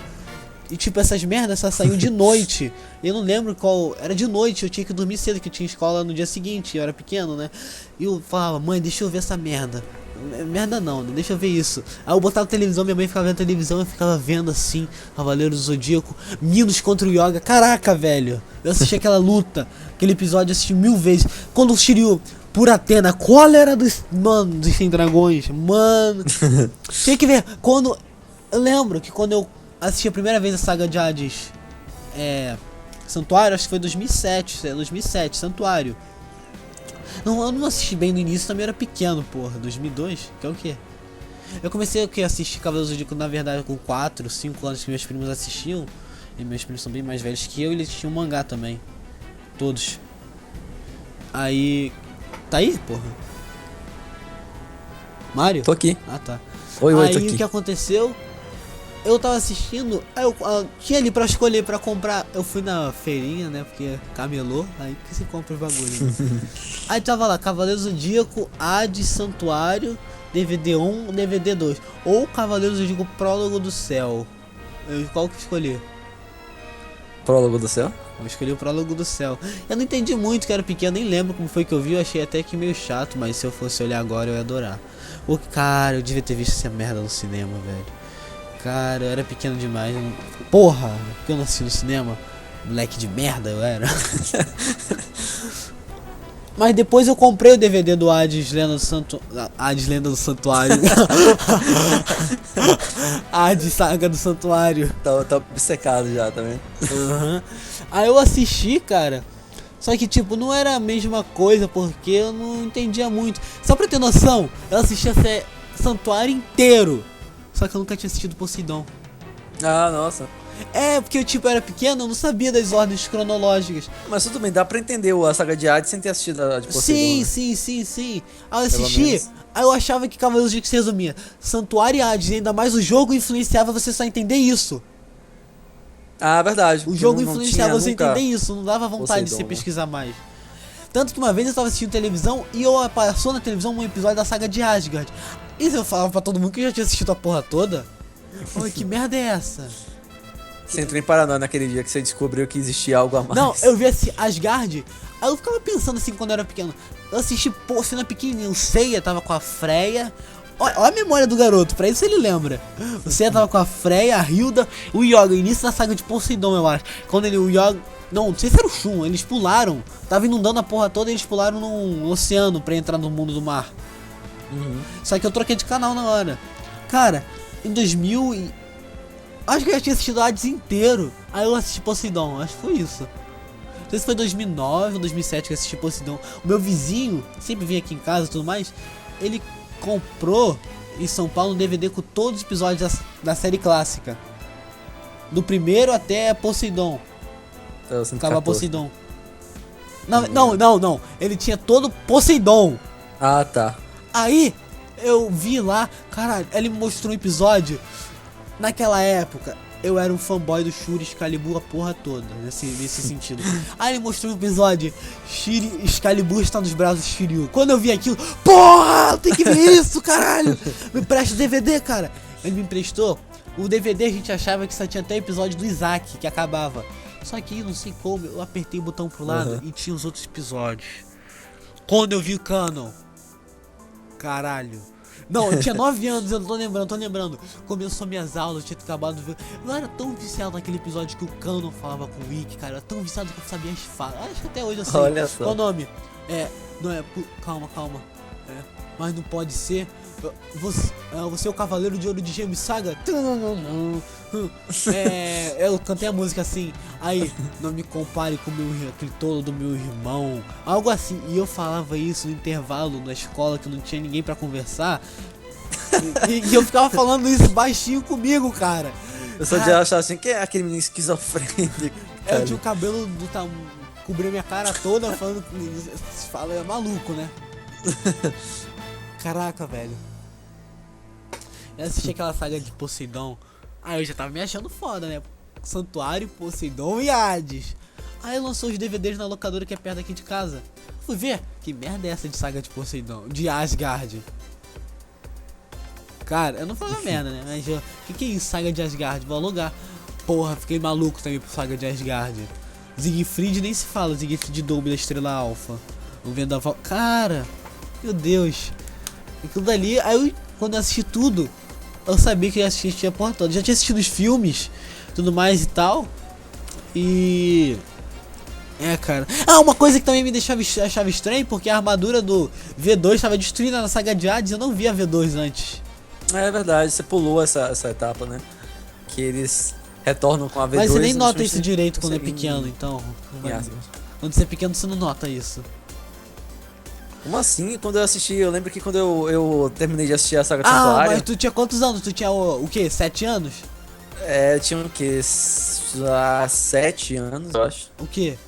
E tipo, essas merdas só saiu de noite. Eu não lembro qual. Era de noite, eu tinha que dormir cedo, que eu tinha escola no dia seguinte, eu era pequeno, né? E eu falava, mãe, deixa eu ver essa merda. Merda não, deixa eu ver isso. Aí eu botava televisão, minha mãe ficava vendo televisão, eu ficava vendo assim, Cavaleiro do Zodíaco, Minos contra o Yoga. Caraca, velho. Eu assisti aquela luta, aquele episódio, eu assisti 1000 vezes. Quando o Shiryu por Atena, cólera dos. Mano, dos 100 dragões. Mano. Tinha que ver. Quando. Eu lembro que quando eu assisti a primeira vez a saga de Hades Santuário, acho que foi 2007, Santuário. Não, eu não assisti bem no início, também era pequeno, porra. 2002, que é o quê? Eu comecei a assistir Cavaleiros do Zodíaco, na verdade, com 4, 5 anos que meus primos assistiam. E meus primos são bem mais velhos que eu, e eles tinham mangá também. Todos. Aí. Tá aí, porra? Mário? Tô aqui. Ah, tá. Oi, tô Aí aqui. o que aconteceu? Eu tava assistindo, aí eu tinha ali pra escolher, pra comprar. Eu fui na feirinha, né? Porque camelô, aí que se compra os bagulho. Né? Aí tava lá, Cavaleiro Zodíaco, Hades, Santuário DVD 1, DVD 2. Ou Cavaleiros do Zodíaco Prólogo do Céu. Qual que eu escolhi? Prólogo do Céu? Eu escolhi o Prólogo do Céu. Eu não entendi muito, que era pequeno, nem lembro como foi que eu vi. Eu achei até que meio chato, mas se eu fosse olhar agora eu ia adorar. Cara, eu devia ter visto essa merda no cinema, velho. Cara, eu era pequeno demais. Porra, porque eu não assisti no cinema. Moleque de merda eu era. Mas depois eu comprei o DVD do Hades Lenda do Santuário. Hades Saga do Santuário. Tá obcecado já, tá vendo? Uhum. Aí eu assisti, cara. Só que tipo, não era a mesma coisa, porque eu não entendia muito. Só pra ter noção, eu assisti Santuário inteiro. Só que eu nunca tinha assistido Poseidon. Ah, nossa. Porque eu tipo, era pequeno, eu não sabia das ordens cronológicas. Mas tudo bem, dá pra entender a saga de Hades sem ter assistido a de Poseidon. Sim. Aí eu assisti, aí eu achava que Cavaleiros do Zodíaco se resumia Santuário e Hades, ainda mais o jogo influenciava você só entender isso. Ah, verdade. O jogo influenciava você entender isso, não dava vontade de você pesquisar mais. Tanto que uma vez eu tava assistindo televisão e passou na televisão um episódio da saga de Asgard. E eu falava pra todo mundo que eu já tinha assistido a porra toda. Oi, que merda é essa? Você entrou em paranoia naquele dia que você descobriu que existia algo a mais. Não, eu vi Asgard, aí eu ficava pensando assim quando eu era pequeno. Eu assisti, cena pequenininha, o Seiya tava com a Freya. Olha a memória do garoto, pra isso ele lembra. O Seiya tava com a Freya, a Hilda, o Yoga, início da saga de Poseidon, eu acho. Quando o Yoga... Não sei se era o Shun, eles pularam. Tava inundando a porra toda e eles pularam num oceano pra entrar no mundo do mar. Só que eu troquei de canal na hora. Cara, em 2000 e... Acho que eu já tinha assistido Hades inteiro. Aí eu assisti Poseidon, acho que foi isso. Não sei se foi 2009 ou 2007 que eu assisti Poseidon. O meu vizinho, sempre vinha aqui em casa e tudo mais, ele comprou em São Paulo um DVD com todos os episódios da série clássica. Do primeiro até Poseidon. Acaba Poseidon. Não. Ele tinha todo Poseidon. Ah, tá. Aí, eu vi lá, caralho, ele me mostrou um episódio. Naquela época, eu era um fanboy do Shuri Excalibur a porra toda, nesse sentido. Aí ele mostrou um episódio, Excalibur está nos braços de Shiryu. Quando eu vi aquilo, porra, tem que ver isso, caralho. Me presta o DVD, cara. Ele me emprestou. O DVD a gente achava que só tinha até o episódio do Isaac, que acabava. Só que não sei como, eu apertei o botão pro lado e tinha os outros episódios. Quando eu vi o Canon, caralho. Não, eu tinha 9 anos, eu não tô lembrando. Começou minhas aulas, eu tinha acabado de ver. Eu era tão viciado naquele episódio que o Canon falava com o Ikki, cara. Eu era tão viciado que eu sabia as falas. Acho que até hoje eu sei. Olha só. Qual o nome? Calma. Mas não pode ser. Você é o Cavaleiro de Ouro de Gêmeos Saga? Eu cantei a música assim. Aí, não me compare com aquele tolo do meu irmão. Algo assim. E eu falava isso no intervalo na escola, que não tinha ninguém pra conversar. E eu ficava falando isso baixinho comigo, cara. Eu só de achar assim, que é aquele menino esquizofrênico. Eu tinha o cabelo cobria minha cara toda, falando. Fala, é maluco, né? Caraca, velho. Eu assisti aquela saga de Poseidon. Aí eu já tava me achando foda, né? Santuário, Poseidon e Hades. Aí lançou os DVDs na locadora que é perto aqui de casa. Fui ver, que merda é essa de saga de Poseidon? De Asgard. Cara, eu não falo merda, né? Mas que é isso, saga de Asgard? Vou alugar. Porra, fiquei maluco também por saga de Asgard. Siegfried nem se fala, Siegfried Dolby da Estrela Alpha. O Vendaval. Cara, meu Deus. Aquilo dali, aí quando eu assisti tudo, eu sabia que eu ia assistir a porra toda. Já tinha assistido os filmes, tudo mais e tal. E... cara. Uma coisa que também me achava estranho, porque a armadura do V2 estava destruída na saga de Hades. Eu não vi a V2 antes. É verdade, você pulou essa etapa, né? Que eles retornam com a V2. Mas você nem nota isso direito quando é pequeno, então. Quando você é pequeno, você não nota isso. Como assim? Quando eu assisti, eu lembro que quando eu terminei de assistir a saga de Santuário... mas tu tinha quantos anos? Tu tinha o quê? 7 anos? Tinha o quê? 7 anos, eu acho. O quê?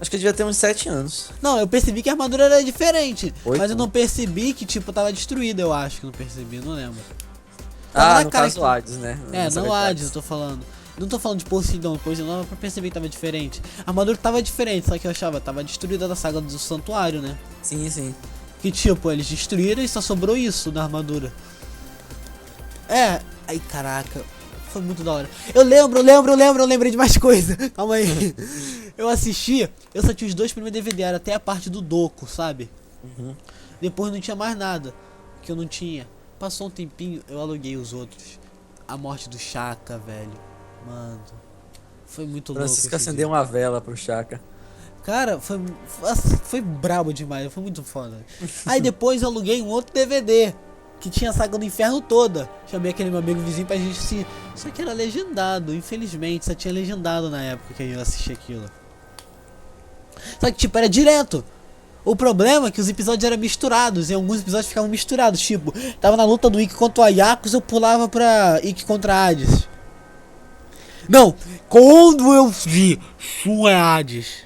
Acho que eu devia ter uns 7 anos. Não, eu percebi que a armadura era diferente. 8? Mas eu não percebi que, tipo, tava destruída, eu acho que não percebi, não lembro. No caso Hades, né? Não Hades, eu tô falando. Não tô falando de Poseidon, eu pra perceber que tava diferente. A armadura tava diferente, só que eu achava, tava destruída da saga do Santuário, né? Sim. Que tipo, eles destruíram e só sobrou isso na armadura. Ai caraca, foi muito da hora. Eu lembrei de mais coisa. Calma aí. Eu assisti, eu só tinha os 2 primeiros DVD, era até a parte do Doku, sabe? Depois não tinha mais nada, que eu não tinha. Passou um tempinho, eu aluguei os outros. A morte do Shaka, velho. Mano, foi muito louco. Francisco acendeu uma vela pro Shaka. Cara, foi brabo demais, foi muito foda. Aí depois eu aluguei um outro DVD que tinha a Saga do Inferno toda. Chamei aquele meu amigo vizinho pra gente assistir. Só que era legendado, infelizmente, só tinha legendado na época que eu assistia aquilo. Só que tipo, era direto. O problema é que os episódios eram misturados, e alguns episódios ficavam misturados, tipo, tava na luta do Ikki contra o Ayakus, eu pulava pra Ikki contra Hades. Não, quando eu vi Shun é Hades.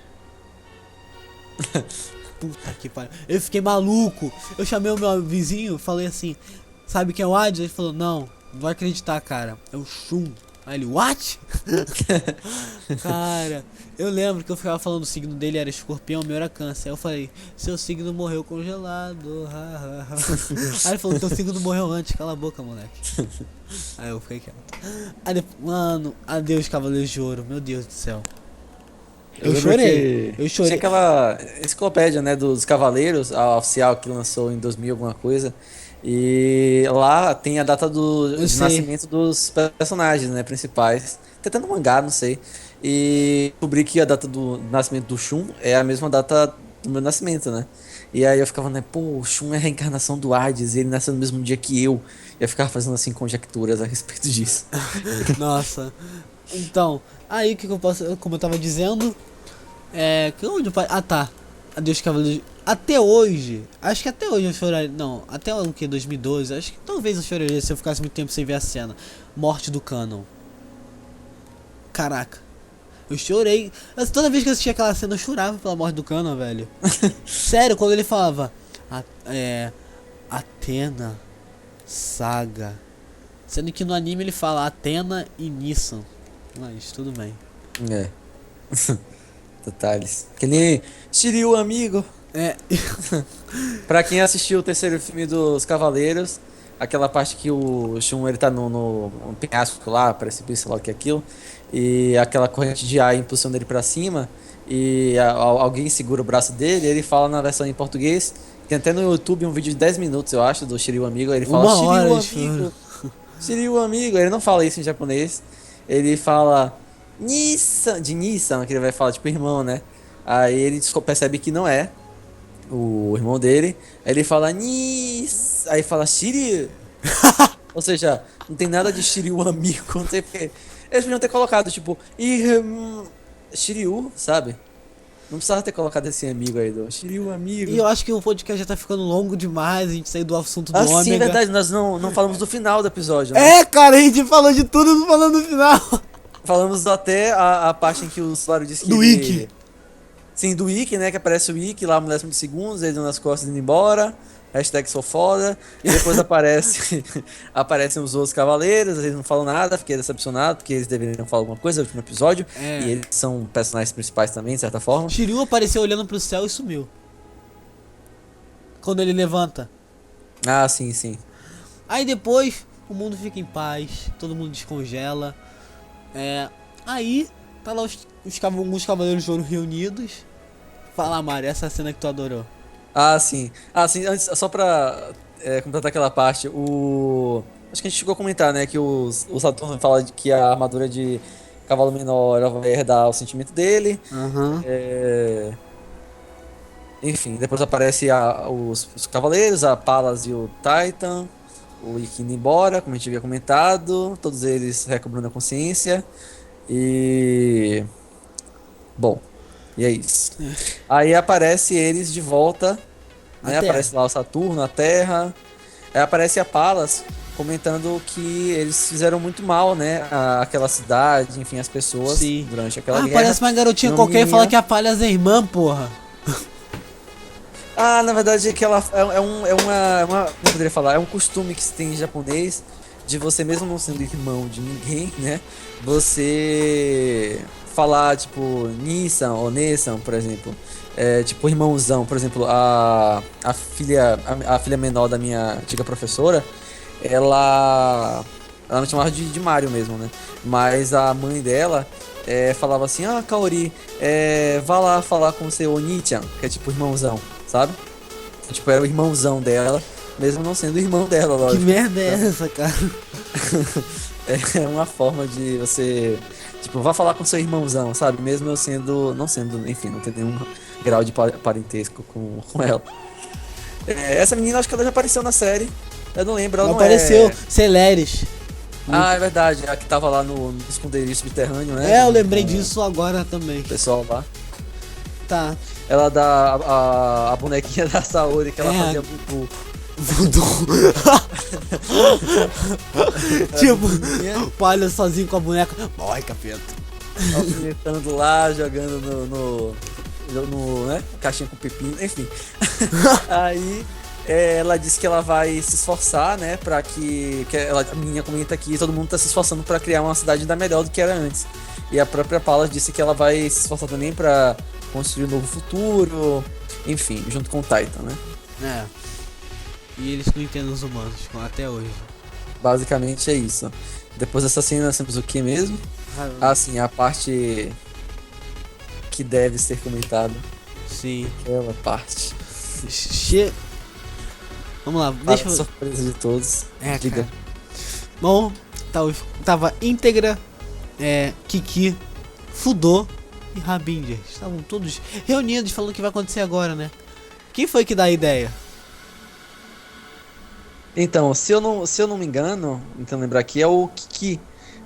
Puta que pariu. Eu fiquei maluco. Eu chamei o meu vizinho, falei assim, sabe quem é o Hades? Ele falou, não vai acreditar, cara, é o Shun. Aí ele, what? Cara, eu lembro que eu ficava falando o signo dele era escorpião, o meu era câncer. Aí eu falei, seu signo morreu congelado. Aí ele falou, teu signo morreu antes, cala a boca, moleque. Aí eu fiquei quieto. Aí depois, mano, adeus Cavaleiros de Ouro, meu Deus do céu. Eu chorei. Tinha aquela enciclopédia, né, dos Cavaleiros, a oficial que lançou em 2000 alguma coisa. E lá tem a data do nascimento dos personagens, né, principais. Tentando mangá, não sei. E descobri que a data do nascimento do Shun é a mesma data do meu nascimento, né? E aí eu ficava, né, pô, o Shun é a reencarnação do Hades, e ele nasceu no mesmo dia que eu. E eu ficava fazendo, assim, conjecturas a respeito disso. Nossa. Então, aí o que eu posso, como eu tava dizendo, tá. Adeus Cavaleiros. Até hoje, acho que até hoje eu choraria. Não, até o que? 2012. Acho que talvez eu choraria se eu ficasse muito tempo sem ver a cena. Morte do Canon. Caraca. Eu chorei. Toda vez que eu assistia aquela cena, eu chorava pela morte do Canon, velho. Sério, quando ele falava Athena, Saga. Sendo que no anime ele fala Athena e Nissan. Mas tudo bem. É. Detalhes. Que nem Shiryu, amigo. Pra quem assistiu o terceiro filme dos Cavaleiros, aquela parte que o Shun ele tá no penhasco lá, precipício, lá o que é aquilo, e aquela corrente de ar impulsiona ele pra cima, e alguém segura o braço dele, ele fala na versão em português, tem até no YouTube um vídeo de 10 minutos, eu acho, do Shiryu amigo, ele fala Shiryu amigo, Shiryu amigo, ele não fala isso em japonês, ele fala Nissan, de Nissan, que ele vai falar tipo irmão, né? Aí ele percebe que não é o irmão dele. Aí ele fala Nis, aí fala Shiryu. Ou seja, não tem nada de Shiryu amigo, não sei porque. Eles podiam ter colocado tipo Shiryu, sabe? Não precisava ter colocado esse amigo aí do Shiryu amigo. E eu acho que o podcast já tá ficando longo demais, a gente saiu do assunto do Ômega. Sim, é verdade, nós não falamos do final do episódio, né? Cara, a gente falou de tudo falando no final. Falamos até a parte em que o Solario disse que do Ikki. Sim, do Ikki, né? Que aparece o Ikki lá no 10 segundos, ele dando as costas indo embora. Hashtag sou foda. E depois aparecem os outros cavaleiros, eles não falam nada, fiquei decepcionado, porque eles deveriam falar alguma coisa no último episódio. E eles são personagens principais também, de certa forma. Shiryu apareceu olhando pro céu e sumiu. Quando ele levanta. Ah, sim, sim. Aí depois o mundo fica em paz, todo mundo descongela. Aí tá lá alguns Cavaleiros de Ouro reunidos. Fala, Mari, essa cena que tu adorou. Ah, sim. Antes, só pra completar aquela parte, acho que a gente chegou a comentar, né, que o Saturno fala de que a armadura de cavalo menor ela vai herdar o sentimento dele. Enfim, depois aparece os Cavaleiros, a Palas e o Titan, o Ikki indo embora, como a gente havia comentado, todos eles recobrando a consciência. E... Bom, e é isso. Aí aparece eles de volta, né? Aparece lá o Saturno, a Terra. Aí aparece a Palas comentando que eles fizeram muito mal, né? Aquela cidade, enfim, as pessoas. Sim. Durante aquela guerra. Parece uma garotinha qualquer e fala que a Palas é irmã, porra. Na verdade é que ela como eu poderia falar, é um costume que se tem em japonês de você, mesmo não sendo irmão de ninguém, né? Você falar, tipo, Nissan ou Nessan, por exemplo. Tipo, irmãozão, por exemplo, a filha menor da minha antiga professora, ela me chamava de Mario mesmo, né? Mas a mãe dela falava assim, Kaori, vá lá falar com o seu Oni-chan, que é tipo irmãozão, sabe? Tipo, era o irmãozão dela, mesmo não sendo irmão dela, Que lógico. merda é essa, cara? É uma forma de você, tipo, vá falar com seu irmãozão, sabe? Mesmo eu sendo, não sendo, enfim, não ter nenhum grau de parentesco com ela. Essa menina, acho que ela já apareceu na série. Eu não lembro, ela Não não apareceu. é. Celeres. Ah, é verdade, a que tava lá no esconderijo subterrâneo, né? Eu lembrei Com disso agora também. o pessoal lá. Tá. Ela dá a bonequinha da Saori que ela É. fazia voodoo. Voodoo. Tipo, palha sozinho com a boneca. Morre, capeta. Alfinetando lá, jogando no né? Caixinha com pepino, enfim. Aí ela disse que ela vai se esforçar, né? Pra a menina comenta que todo mundo tá se esforçando pra criar uma cidade ainda melhor do que era antes. E a própria Paula disse que ela vai se esforçar também pra construir um novo futuro, enfim, junto com o Titan, né? É. E eles não entendem os humanos, até hoje. Basicamente é isso. Depois dessa cena nós temos o que mesmo? Ah, sim, a parte que deve ser comentada. Sim. Aquela parte. Vamos lá, Para deixa eu... surpresa de todos. Diga. Cara. Bom, tava íntegra, Kiki, Fudô e Rabinger. Estavam todos reunidos falando o que vai acontecer agora, né? Quem foi que dá a ideia? Então, se eu não me engano, então lembrar aqui, é o Kiki,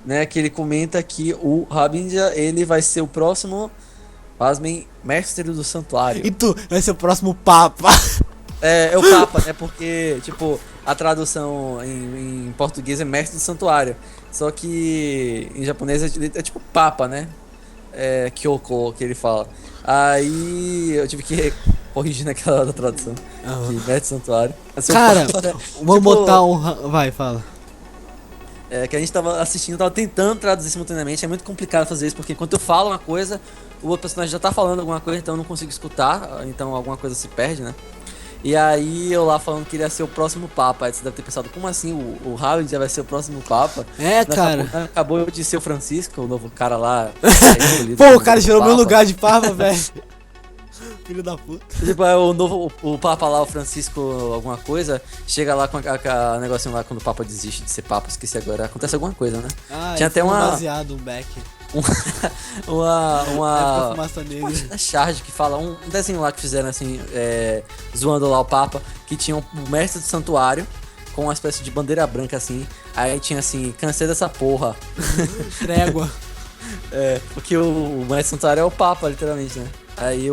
né? Que ele comenta que o Rabinja, ele vai ser o próximo, pasmem, mestre do santuário. E tu, vai ser o próximo Papa. É o Papa, né? Porque, tipo, a tradução em português é mestre do santuário. Só que em japonês é tipo Papa, né? Kyoko, que ele fala. Aí eu tive que corrigir naquela da tradução. Que mestre do santuário. Cara, Papa, né? vamos Tipo, botar um... Vai, fala. que a gente tava assistindo, tava tentando traduzir simultaneamente. É muito complicado fazer isso, porque enquanto eu falo uma coisa, o outro personagem já tá falando alguma coisa, então eu não consigo escutar. Então alguma coisa se perde, né? E aí eu lá falando que ele ia ser o próximo Papa. Aí você deve ter pensado, como assim o Howard já vai ser o próximo Papa? Cara. Acabou de ser o Francisco, o novo cara lá. Pô, o cara tirou meu lugar de Papa, velho. Filho da puta. Tipo, o Papa lá, o Francisco alguma coisa, chega lá com a negocinho lá quando o Papa desiste de ser Papa, esqueci agora. Acontece alguma coisa, né? Tinha até uma... baseado, um back. uma fumaça negra. charge que fala um desenho lá que fizeram assim, zoando lá o Papa, que tinha o mestre do santuário com uma espécie de bandeira branca assim, aí tinha assim, cansei dessa porra. Trégua. Porque o mestre do santuário é o Papa, literalmente, né? Aí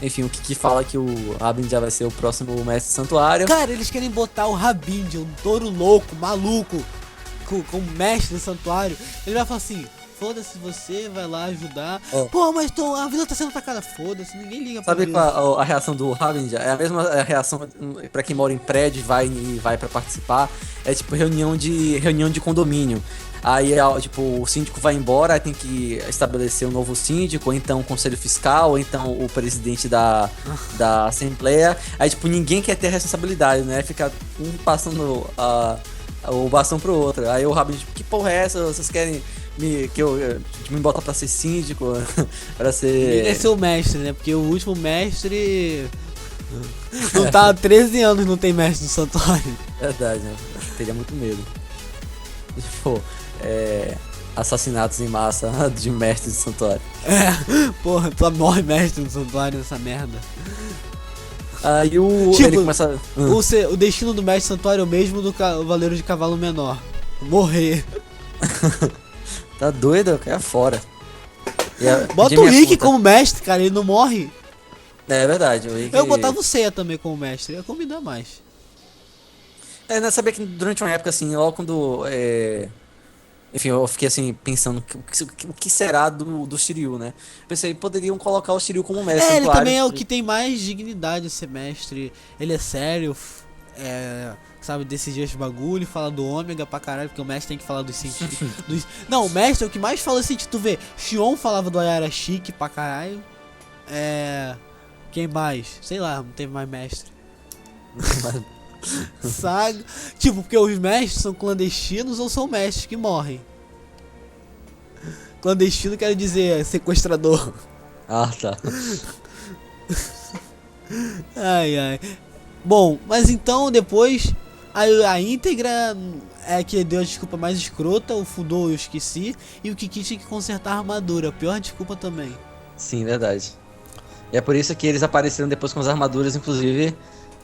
enfim, o Kiki fala que o Rabin já vai ser o próximo mestre do santuário. Cara, eles querem botar o Rabin, um touro louco, maluco, com mestre do santuário. Ele vai falar assim: foda-se, você vai lá ajudar. Pô, mas a vila tá sendo atacada. Foda-se, ninguém liga pra isso. Sabe qual a reação do Ravenja? É a mesma reação pra quem mora em prédio e vai pra participar. É tipo reunião de condomínio. Aí, tipo, o síndico vai embora, aí tem que estabelecer um novo síndico, ou então o conselho fiscal, ou então o presidente da assembleia. Aí, tipo, ninguém quer ter a responsabilidade, né? Fica um passando o bastão pro outro. Aí o Rabin, tipo, que porra é essa? Vocês querem que eu me botar pra ser síndico? Pra ser... Ele quer ser o mestre, né? Porque o último mestre não tá há 13 anos, não tem mestre do santuário. Verdade, né? Teria muito medo. Tipo, assassinatos em massa de mestres do santuário. Porra, tu morre mestre do santuário nessa merda. Aí ele começa... O destino do mestre do santuário é o mesmo do Cavaleiro de Cavalo Menor. Morrer. Tá doido? Cai fora. Bota o Rick como mestre, cara, ele não morre. É verdade. O Rick... Eu botava o Seiya também como mestre, ia combinar mais. Né, sabia que durante uma época, assim, logo quando... Enfim, eu fiquei assim, pensando o que será do Shiryu, né? Pensei, poderiam colocar o Shiryu como mestre. Ele também é o que tem mais dignidade de ser mestre. Ele é sério, sabe decidir os bagulho, fala do ômega pra caralho, porque o mestre tem que falar dos cientistas. Não, o mestre é o que mais fala assim, tu vê, Xion falava do Ayara chique pra caralho. Quem mais? Sei lá, não teve mais mestre. Saga. Tipo, porque os mestres são clandestinos ou são mestres que morrem. Clandestino quer dizer sequestrador. Ah, tá. Ai. Bom, mas então depois a íntegra é que deu a desculpa mais escrota, o Fudou eu esqueci, e o Kiki tinha que consertar a armadura, a pior desculpa também. Sim, verdade. E é por isso que eles apareceram depois com as armaduras, inclusive.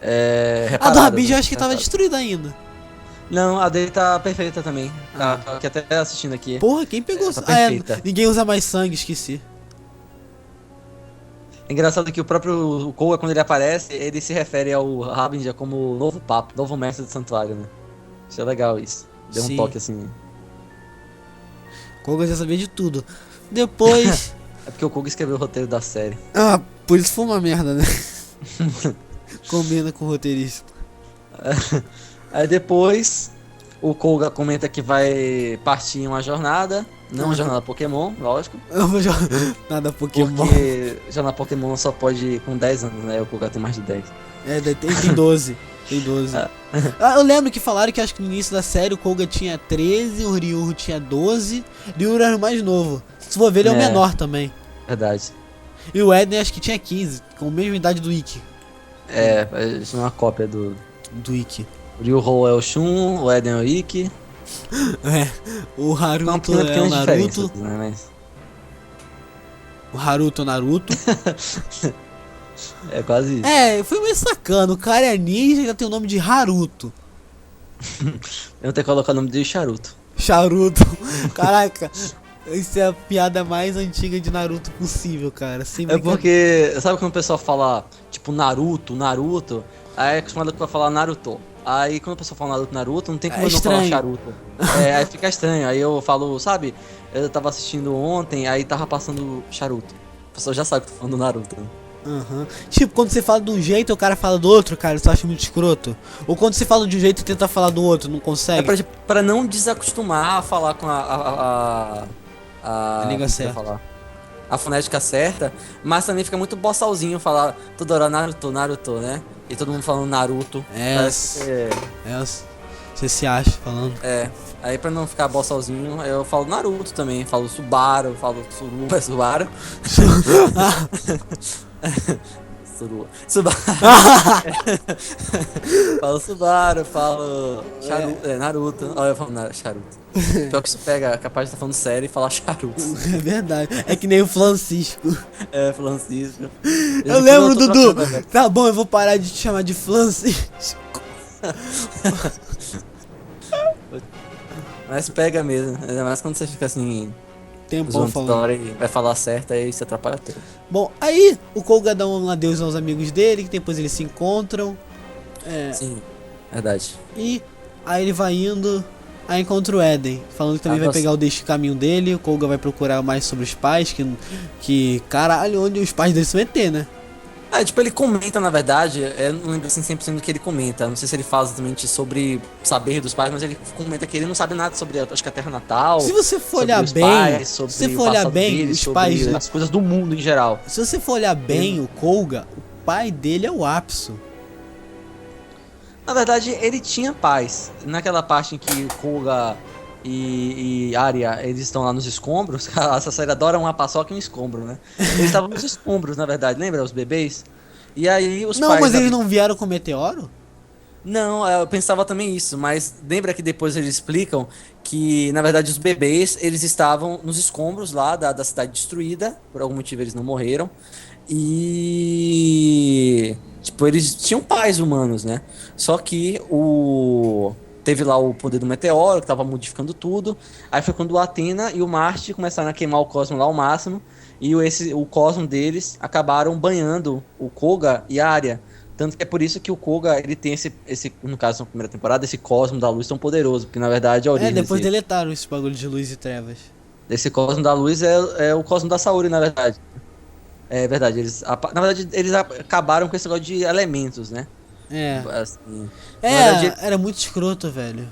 A Reparadas, do Rabi já né? acho que tava destruída ainda. Não, a dele tá perfeita também. Tô aqui até assistindo aqui. Porra, quem pegou? Tá perfeita. Ninguém usa mais sangue, esqueci. É engraçado que o próprio Koga, quando ele aparece, ele se refere ao Harbinger como novo Papa, novo mestre do santuário, né? Isso é legal, isso. Deu Sim. um toque assim. Koga já sabia de tudo. Depois. É porque o Koga escreveu o roteiro da série. Por isso foi uma merda, né? Combina com o roteirista. Aí depois, o Koga comenta que vai partir em uma jornada. Não uma jornada Pokémon, lógico. Nada Pokémon. Porque jornada Pokémon só pode ir com 10 anos, né? O Koga tem mais de 10. Tem 12. Tem 12. Eu lembro que falaram que acho que no início da série o Koga tinha 13, o Ryuho tinha 12. O Ryuho era o mais novo. Se for ver, ele é o menor também. Verdade. E o Eden acho que tinha 15, com a mesma idade do Ikki. Isso não é uma cópia do Ikki. O Ryuho é o Shun, o Eden é o Ikki. O Haruto Não, é o Naruto. Né, mas... O Haruto é o Naruto. É quase isso. Foi meio sacana. O cara é ninja e ainda tem o nome de Haruto. Eu vou ter que colocar o nome de Charuto. Charuto. Caraca. Isso é a piada mais antiga de Naruto possível, cara. É porque, sabe quando o pessoal fala, tipo, Naruto, aí é acostumado a falar Naruto. Aí quando a pessoa fala Naruto, não tem como eu não falar Charuto. Aí fica estranho. Aí eu falo, sabe, eu tava assistindo ontem, aí tava passando Charuto. A pessoa já sabe que eu tô falando do Naruto, né? Tipo, quando você fala de um jeito e o cara fala do outro, cara, você acha muito escroto? Ou quando você fala de um jeito e tenta falar do outro, não consegue? Pra não desacostumar a falar com a língua certa. A fonética certa, mas também fica muito bossalzinho falar toda hora Naruto, né? E todo mundo falando Naruto. Você se acha falando. Aí pra não ficar bossalzinho, eu falo Naruto também, falo Subaru, falo Subaru. Subaru. Falo Subaru, falo Naruto. Olha, eu falo Charuto. Pior que isso pega, é capaz de estar falando sério e falar Charuto. É verdade. É que nem o Francisco. Francisco. Eu lembro, Dudu. Tá bom, eu vou parar de te chamar de Francisco. Mas pega mesmo. Ainda mais quando você fica assim. Tempão falando. E vai falar certo, aí você atrapalha tudo. Bom, aí o Koga dá um adeus aos amigos dele, que depois eles se encontram. Sim, verdade. E aí ele vai indo, aí encontra o Eden, falando que também vai pegar o caminho dele. O Koga vai procurar mais sobre os pais, que caralho, onde os pais dele se meter, né? Tipo, ele comenta, na verdade, eu não lembro assim 100% do que ele comenta. Não sei se ele fala exatamente sobre saber dos pais, mas ele comenta que ele não sabe nada sobre, acho que a terra natal. Se você for olhar bem, os pais, as coisas do mundo em geral. Se você for olhar bem o Koga, o pai dele é o Apsu. Na verdade, ele tinha pais. Naquela parte em que o Koga e Arya, eles estão lá nos escombros. Essa série adora uma paçoca e um escombro, né? Eles estavam nos escombros, na verdade, lembra? Os bebês. E aí os pais... Não, mas eles não vieram com meteoro? Não, eu pensava também isso, mas lembra que depois eles explicam que, na verdade, os bebês, eles estavam nos escombros lá da cidade destruída. Por algum motivo eles não morreram. E... tipo, eles tinham pais humanos, né? Só que teve lá o poder do meteoro, que tava modificando tudo. Aí foi quando o Athena e o Marte começaram a queimar o cosmo lá ao máximo. E o cosmo deles acabaram banhando o Koga e a Arya. Tanto que é por isso que o Koga, ele tem esse no caso na primeira temporada, esse cosmo da luz tão poderoso. Porque na verdade a origem depois deletaram esse bagulho de luz e trevas. Esse cosmo da luz é o cosmo da Saori, na verdade. É verdade, na verdade eles acabaram com esse negócio de elementos, né? É. Assim, na É, verdade, era muito escroto, velho.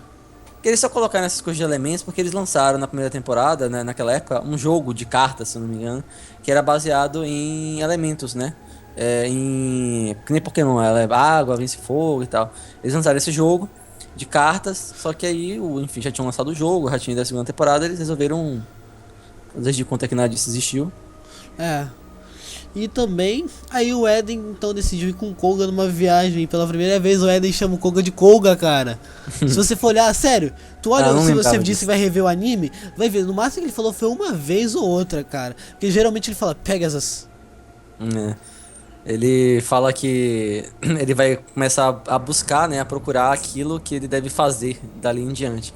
eles só colocaram essas coisas de elementos porque eles lançaram na primeira temporada, né, naquela época, um jogo de cartas, se eu não me engano, que era baseado em elementos, né? Que nem Pokémon, ela é água, vence fogo e tal. Eles lançaram esse jogo de cartas, só que aí, enfim, já tinham lançado o jogo, já tinha da segunda temporada, eles resolveram, desde conta que nada disso existiu. É. E também, aí o Eden então decidiu ir com o Koga numa viagem. Pela primeira vez o Eden chama o Koga de Koga, cara. Se você for olhar, sério, tu olha, Não se você lembrava disse que disso. vai rever o anime, vai ver, no máximo que ele falou foi uma vez ou outra, cara. Porque geralmente ele fala Pegasus. É. Ele fala que ele vai começar a buscar, né, a procurar aquilo que ele deve fazer dali em diante.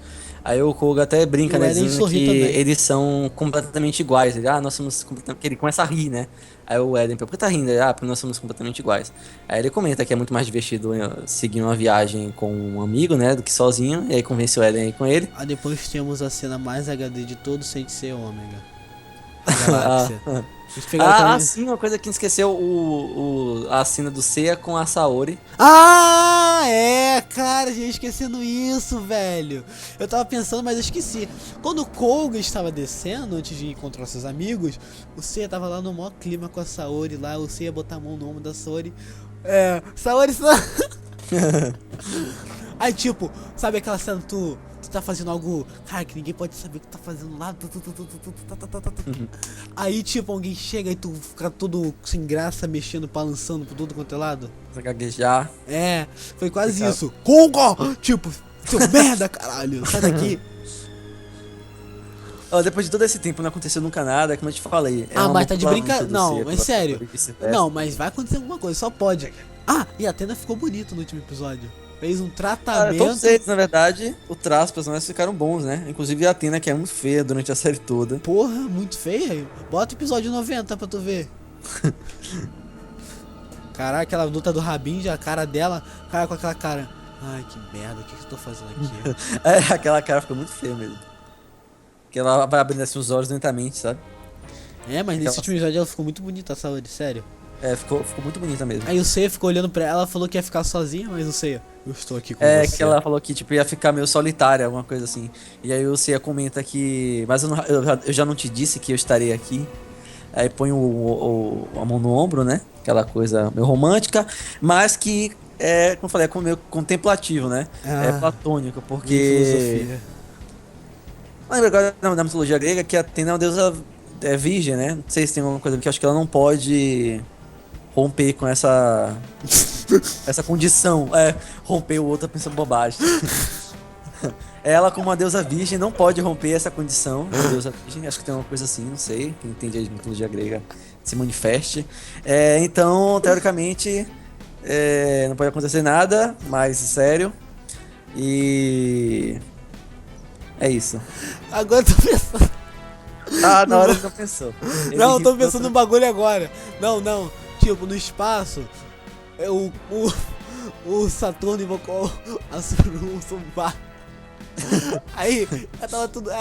Aí o Koga até E brinca, o né, Eden dizendo que sorri também. eles são completamente iguais. Ele, nós somos completamente... Ele começa a rir, né? Aí o Eden, por que tá rindo? Ele, porque nós somos completamente iguais. Aí ele comenta que é muito mais divertido seguir uma viagem com um amigo, né, do que sozinho. E aí convence o Eden a ir com ele. Aí depois temos a cena mais HD de todo Sensei Ômega. A galáxia. Eles pegaram também. Sim, uma coisa que esqueceu a cena do Seiya com a Saori. Ah, é, cara, já ia esquecendo isso, velho. Eu tava pensando, mas eu esqueci. Quando o Koga estava descendo, antes de encontrar seus amigos, o Seiya tava lá no maior clima com a Saori lá, o Seiya botar a mão no ombro da Saori. Saori... Aí tipo, sabe aquela cena tu tá fazendo algo, cara, que ninguém pode saber o que tá fazendo lá. Aí tipo, alguém chega e tu fica todo sem graça, mexendo, balançando por tudo quanto é lado. Pra gaguejar. Foi quase Fica- isso. Kongo! Tipo, seu merda, caralho, sai daqui. Ó, depois de todo esse tempo não aconteceu nunca nada, como eu te falei. Mas tá de manipulação brincadeira. do Não, Seiya mas pela sério. Saori e vice-versa. Não, mas vai acontecer alguma coisa, só pode. E a Atena ficou bonita no último episódio. Fez um tratamento. Todos eles, na verdade, o traço, os personagens ficaram bons, né? Inclusive a Athena, que é muito feia durante a série toda. Porra, muito feia. Bota o episódio 90 pra tu ver. Caraca, aquela luta do Rabin, a cara dela, cara com aquela cara. Ai, que merda, o que eu tô fazendo aqui? Aquela cara fica muito feia mesmo. Que ela vai abrindo assim os olhos lentamente, sabe? Mas nesse Aquela- último episódio ela ficou muito bonita, a Saori, sério. Ficou muito bonita mesmo. Aí o Seiya ficou olhando pra ela, falou que ia ficar sozinha, mas o Seiya, eu estou aqui com você. Que ela falou que tipo, ia ficar meio solitária, alguma coisa assim. E aí o Seiya comenta que. Mas eu já não te disse que eu estaria aqui. Aí põe a mão no ombro, né? Aquela coisa meio romântica, mas que como eu falei, é meio contemplativo, né? É platônico, porque. Filosofia. Lembra agora da mitologia grega que a Atena é uma deusa virgem, né? Não sei se tem alguma coisa, porque eu acho que ela não pode romper com essa condição. Romper o outro pensando bobagem. Ela, como uma deusa virgem, não pode romper essa condição de deusa virgem. Acho que tem uma coisa assim, não sei. Quem entende a mitologia grega se manifeste. Então, teoricamente, não pode acontecer nada mais sério. E. É isso. Agora eu tô pensando. Na hora que eu pensou. Não, eu tô pensando num bagulho agora. Não. Tipo, no espaço, o Saturno invocou a Suruba. Aí, eu tava tudo.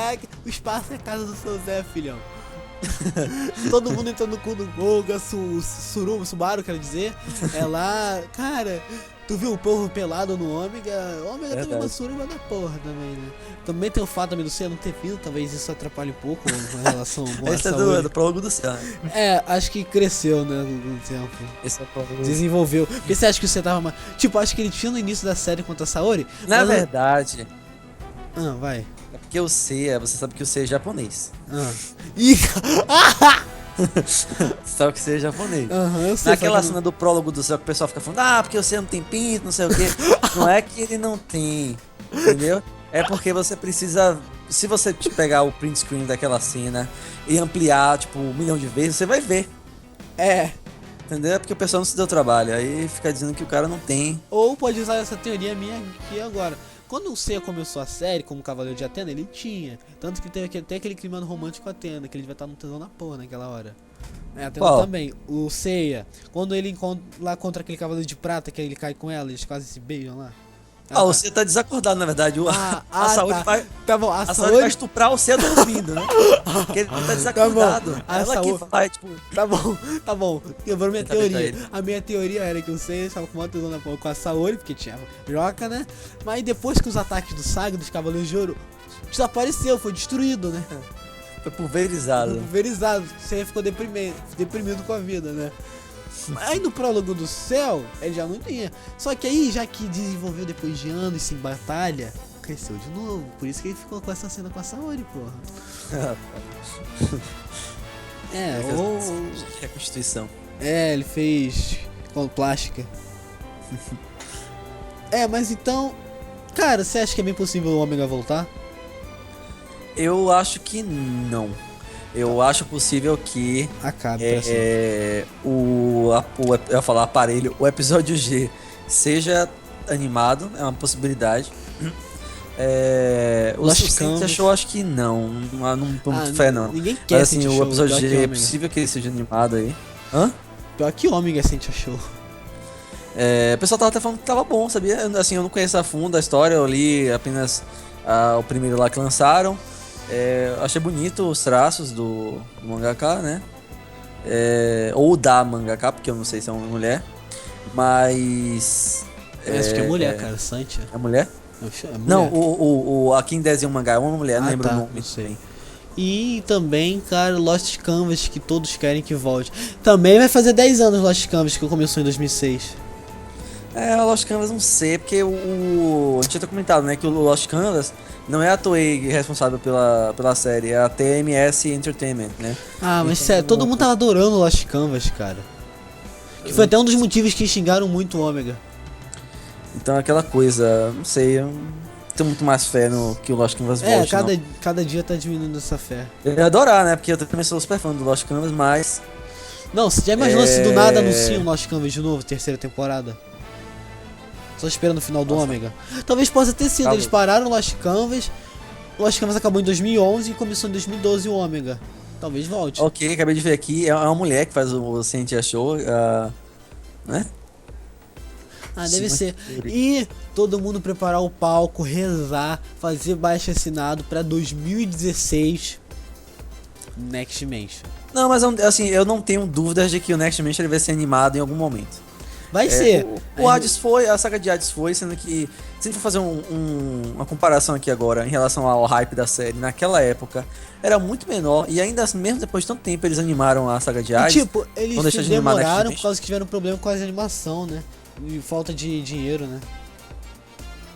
O espaço é a casa do seu Zé, filhão. Todo mundo entrando no cu do Goga, Subaru, quero dizer. É lá, cara. Tu viu o povo pelado no Ômega? Ômega também é uma suruba da porra também, né? Também tem o fato também do Seiya não ter filho, talvez isso atrapalhe um pouco com relação à Esse é saúde. do prólogo do céu. Acho que cresceu, né, com o tempo. Esse é o prólogo. Desenvolveu. Porque você acha que você tava mais... Tipo, acho que ele tinha no início da série contra a Saori. Na mas... verdade, vai. é porque o Seiya, você sabe que o Seiya é japonês. Ih, Você sabe que o Seiya é japonês. eu sei. Naquela cena do prólogo do céu que o pessoal fica falando, porque o Seiya não tem pinto, não sei o quê. Não é que ele não tem, entendeu? É porque você precisa... Se você pegar o print screen daquela cena e ampliar, tipo, 1 milhão de vezes, você vai ver. Entendeu? É porque o pessoal não se deu trabalho. Aí fica dizendo que o cara não tem. Ou pode usar essa teoria minha aqui agora. Quando o Seiya começou a série como Cavaleiro de Atena, ele tinha. Tanto que teve até aquele clima romântico com a Atena, que ele vai estar no tesão na porra naquela hora. A Atena Qual? também. O Seiya, quando ele encontra lá contra aquele Cavaleiro de Prata, que ele cai com ela, eles quase se beijam lá. Você tá desacordado, na verdade. A Saori tá. vai. Tá bom, A Saori vai estuprar o Seiya dormindo, né? Porque ele tá desacordado. Tá bom. Ela que vai, tipo. Tá bom. Quebrou minha Tenta ver pra teoria. ele. A minha teoria era que o Seiya estava com uma tesão com a Saori, porque tinha Joka, né? Mas depois que os ataques do Saga, dos Cavaleiros de Ouro, desapareceu, foi destruído, né? Foi pulverizado. Pulverizado. O Seiya ficou deprimido com a vida, né? Aí no prólogo do Céu, ele já não tinha. Só que aí, já que desenvolveu depois de anos sem batalha, cresceu de novo. Por isso que ele ficou com essa cena com a Saori, porra. Reconstituição. Ele fez com plástica. Mas então, cara, você acha que é bem possível o Ômega voltar? Eu acho que não. Eu acho possível que Acabe pra sempre. eu ia falar aparelho, o episódio G seja animado, é uma possibilidade. O Lost Saints Canvas. achou, acho que não tô muito fé não. Ninguém quer Mas assim, Saint o Show, episódio pior que G é Ômega. possível que ele seja animado aí. Hã? Pior que Ômega Saint Show. O pessoal tava até falando que tava bom, sabia? Assim, eu não conheço a fundo a história, eu li apenas o primeiro lá que lançaram. Achei bonito os traços do mangaka, né? Ou da mangaka, porque eu não sei se é uma mulher. Mas. Acho que é mulher, cara, Santia. É mulher? É mulher. Não, a quem desenha o mangá é uma mulher, não lembro o nome. Não sei. E também, cara, Lost Canvas, que todos querem que volte. Também vai fazer 10 anos Lost Canvas, que começou em 2006. O Lost Canvas não sei, porque a gente já tinha comentado, né, que o Lost Canvas não é a Toei responsável pela série, é a TMS Entertainment, né? Mas sério, todo mundo tava adorando Lost Canvas, cara. Que foi até um dos motivos que xingaram muito o Ômega. Então aquela coisa, não sei, eu não tenho muito mais fé no que o Lost Canvas volte, cada dia tá diminuindo essa fé. Eu ia adorar, né, porque eu também sou super fã do Lost Canvas, mas... Não, você já imaginou se do nada anunciam Lost Canvas de novo, terceira temporada? Só esperando o final do Ômega. Talvez possa ter sido, eles pararam o Lost Canvas acabou em 2011 e começou em 2012 o Ômega. Talvez volte. Ok, acabei de ver aqui, é uma mulher que faz o Sentia Show, né? Deve ser. E todo mundo preparar o palco, rezar, fazer baixo assinado pra 2016 Next Mansion. Não, mas assim, eu não tenho dúvidas de que o Next Mansion vai ser animado em algum momento. Vai ser. O Hades foi, a saga de Hades foi, sendo que, se a gente for fazer uma comparação aqui agora em relação ao hype da série, naquela época era muito menor, e ainda assim, mesmo depois de tanto tempo eles animaram a saga de Hades. E, tipo, eles demoraram por causa que tiveram problema com as animação, né? E falta de dinheiro, né?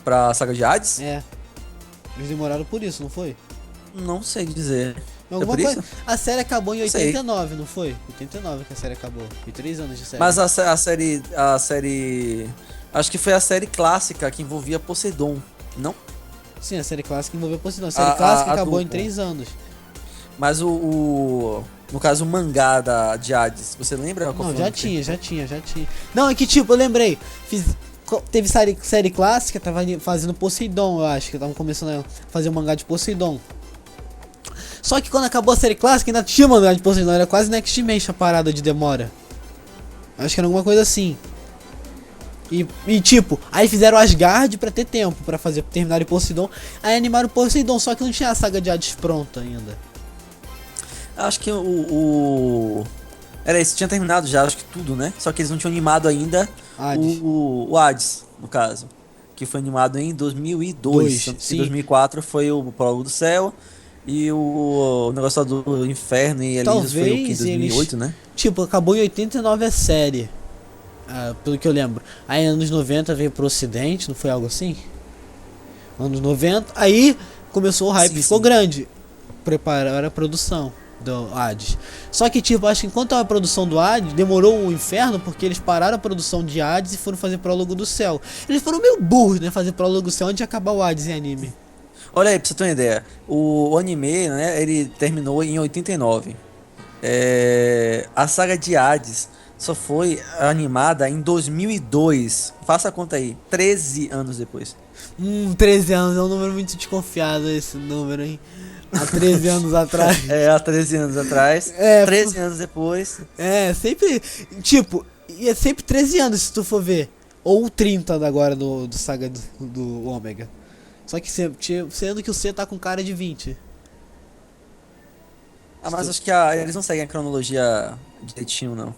Pra saga de Hades? Eles demoraram por isso, não foi? Não sei dizer. Alguma por coisa. isso? A série acabou em 89, não foi? 89 que a série acabou. Foi 3 anos de série. Mas a série. Acho que foi a série clássica que envolvia Poseidon, não? Sim, a série clássica envolveu Poseidon. A série clássica acabou em 3 anos. Mas no caso, o mangá de Hades, você lembra? Não, já tinha. Não, é que tipo, eu lembrei. Teve série clássica, tava fazendo Poseidon, eu acho. Que estavam começando a fazer o mangá de Poseidon. Só que quando acabou a série clássica, ainda tinha mangá de Poseidon. Era quase Next Mansion a parada de demora. Acho que era alguma coisa assim. E tipo, aí fizeram Asgard pra ter tempo pra terminar o Poseidon. Aí animaram o Poseidon, só que não tinha a saga de Hades pronta ainda. Acho que era isso, tinha terminado já, acho que tudo, né? Só que eles não tinham animado ainda o Hades, no caso. Que foi animado em 2002. Em 2004 foi o Prólogo do Céu. E o negócio do Inferno e Elísios foi o que? 2008, né? Tipo, acabou em 89 a série. Pelo que eu lembro. Aí anos 90 veio pro ocidente, não foi algo assim? Anos 90, aí começou o hype, ficou grande. Prepararam a produção do Hades. Só que tipo, acho que enquanto a produção do Hades, demorou o Inferno, porque eles pararam a produção de Hades e foram fazer Prólogo do Céu. Eles foram meio burros, né? Fazer Prólogo do Céu antes de acabar o Hades em anime. Olha aí, pra você ter uma ideia, o anime, né, ele terminou em 89. A saga de Hades só foi animada em 2002. Faça a conta aí, 13 anos depois. 13 anos, é um número muito desconfiado esse número, hein? Há 13 anos atrás. Há 13 anos atrás. 13 anos depois. Sempre, tipo, é sempre 13 anos se tu for ver. Ou o 30 agora do Saga do Ômega. Só que sendo que o C tá com cara de 20. Ah, mas acho que eles não seguem a cronologia direitinho, não.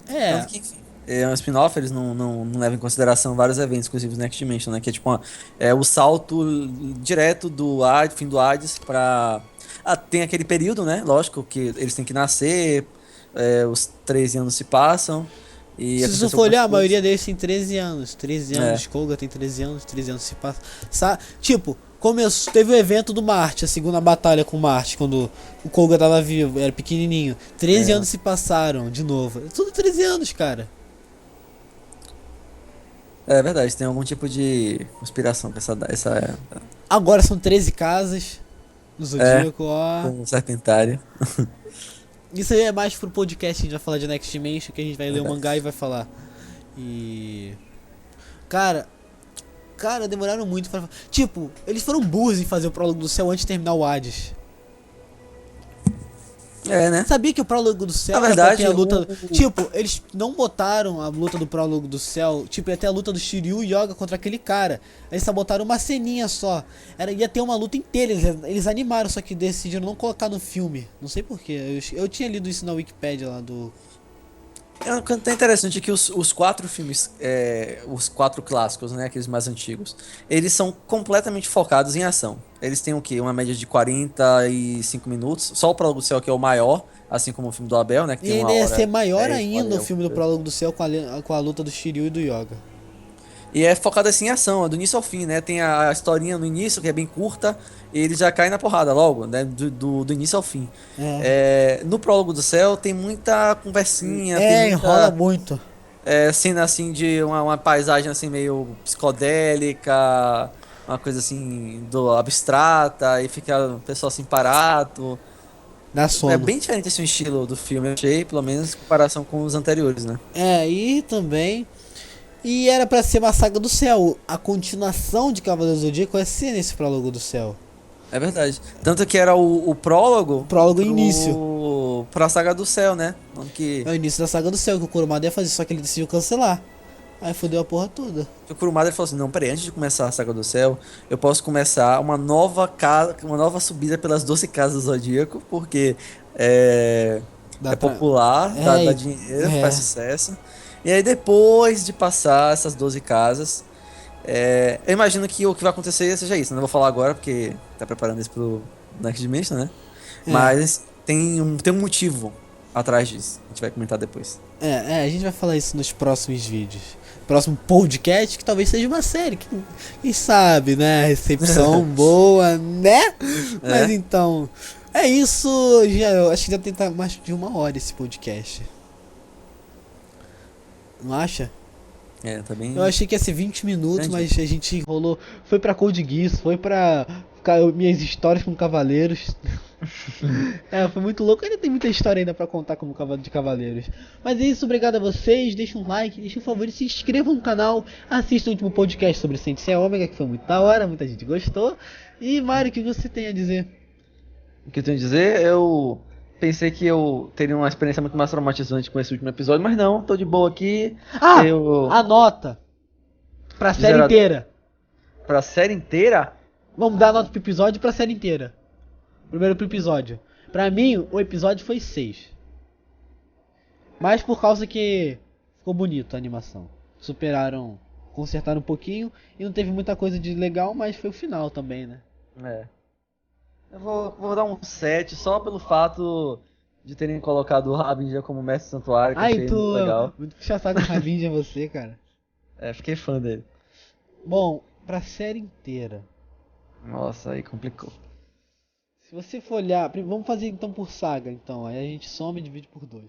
Tanto É, que, enfim, é um spin-off, eles não levam em consideração vários eventos exclusivos do Next Dimension, né? Que é tipo o salto direto do fim do Hades pra... Ah, tem aquele período, né? Lógico que eles têm que nascer, os 13 anos se passam e se você acontece for algumas olhar, a coisas. maioria deles tem 13 anos. 13 É, anos, Koga tem 13 anos se passa. Tipo, teve o evento do Marte, a segunda batalha com Marte, quando o Koga tava vivo, era pequenininho. 13 é, anos se passaram, de novo. É tudo 13 anos, cara. é verdade, tem algum tipo de conspiração com essa Agora são 13 casas no Zodíaco, ó. com o Serpentário. Isso aí é mais pro podcast, a gente vai falar de Next Dimension, que a gente vai ler o Verdade. mangá e vai falar. E... Cara, demoraram muito pra... Tipo, eles foram burros em fazer o prólogo do céu antes de terminar o Hades. É, né? Sabia que o prólogo do Na céu era pra ter verdade, a luta... Tipo, eles não botaram a luta do prólogo do céu. Tipo, ia ter a luta do Shiryu e Yoga contra aquele cara. Eles só botaram uma ceninha só. Ia ter uma luta inteira. Eles animaram, só que decidiram não colocar no filme. Não sei porquê. Eu tinha lido isso na Wikipedia lá do... É um canto interessante que os quatro filmes, os quatro clássicos, né, aqueles mais antigos, eles são completamente focados em ação. Eles têm o quê? Uma média de 45 minutos. Só o Prólogo do Céu que é o maior, assim como o filme do Abel, né, que E tem ainda uma ia ser hora maior 10, uma hora ainda e o filme do alguma coisa. prólogo do céu com a luta do Shiryu e do Yoga. E é focado assim em ação, é do início ao fim, né? Tem a historinha no início, que é bem curta, e ele já cai na porrada logo, né? Do início ao fim. É. No Prólogo do Céu tem muita conversinha, tem Enrola muita muito. cena assim de uma paisagem assim meio psicodélica, uma coisa assim do abstrata, e fica o pessoal assim parado. Dá É sono. bem diferente esse estilo do filme, eu achei, pelo menos em comparação com os anteriores, né? E também. E era pra ser uma saga do céu. A continuação de Cavaleiros do Zodíaco ia ser nesse prólogo do céu. É verdade. Tanto que era o prólogo Prólogo início. pra Saga do Céu, né? Onde É que o início da saga do céu que o Kurumada ia fazer, só que ele decidiu cancelar. Aí fodeu a porra toda. o Kurumada ele falou assim, não, peraí, antes de começar a Saga do Céu, eu posso começar uma nova casa, uma nova subida pelas 12 casas do Zodíaco, porque Dá é pra... popular, dá É, dinheiro, faz é. sucesso. E aí depois de passar essas 12 casas, eu imagino que o que vai acontecer seja isso. Não vou falar agora, porque tá preparando isso pro Next Dimension, né? É. Mas tem um motivo atrás disso. A gente vai comentar depois. A gente vai falar isso nos próximos vídeos. Próximo podcast, que talvez seja uma série. Quem sabe, né? Recepção boa, né? Mas É, então, é isso. Eu acho que já tem mais de 1 hora esse podcast. Não acha? tá Eu bem achei que ia ser 20 minutos, grandinho. mas a gente enrolou. Foi pra Code Geass, foi pra minhas histórias com Cavaleiros. Foi muito louco. Ainda tem muita história ainda pra contar como de Cavaleiros. Mas é isso, obrigado a vocês. Deixa um like, deixa um favorito, se inscrevam no canal. Assistam o último podcast sobre Sensei Ômega, que foi muito da hora, muita gente gostou. E Mário, o que você tem a dizer? O que eu tenho a dizer, eu pensei que eu teria uma experiência muito mais traumatizante com esse último episódio, mas não, tô de boa aqui. Eu. Anota! Pra série Zero- inteira. Pra série inteira? Vamos dar nota pro episódio e pra série inteira. Primeiro pro episódio. Pra mim, o episódio foi 6. Mas por causa que ficou bonito a animação. Superaram, consertaram um pouquinho. E não teve muita coisa de legal, mas foi o final também, né? É. Eu vou dar um 7 só pelo fato de terem colocado o Rabinja como mestre do santuário, que eu achei muito legal. Muito puxa-saco Ravinja você, cara. Fiquei fã dele. Bom, pra série inteira. Nossa, aí complicou. Se você for olhar, vamos fazer então por saga, então. Aí a gente soma e divide por 2.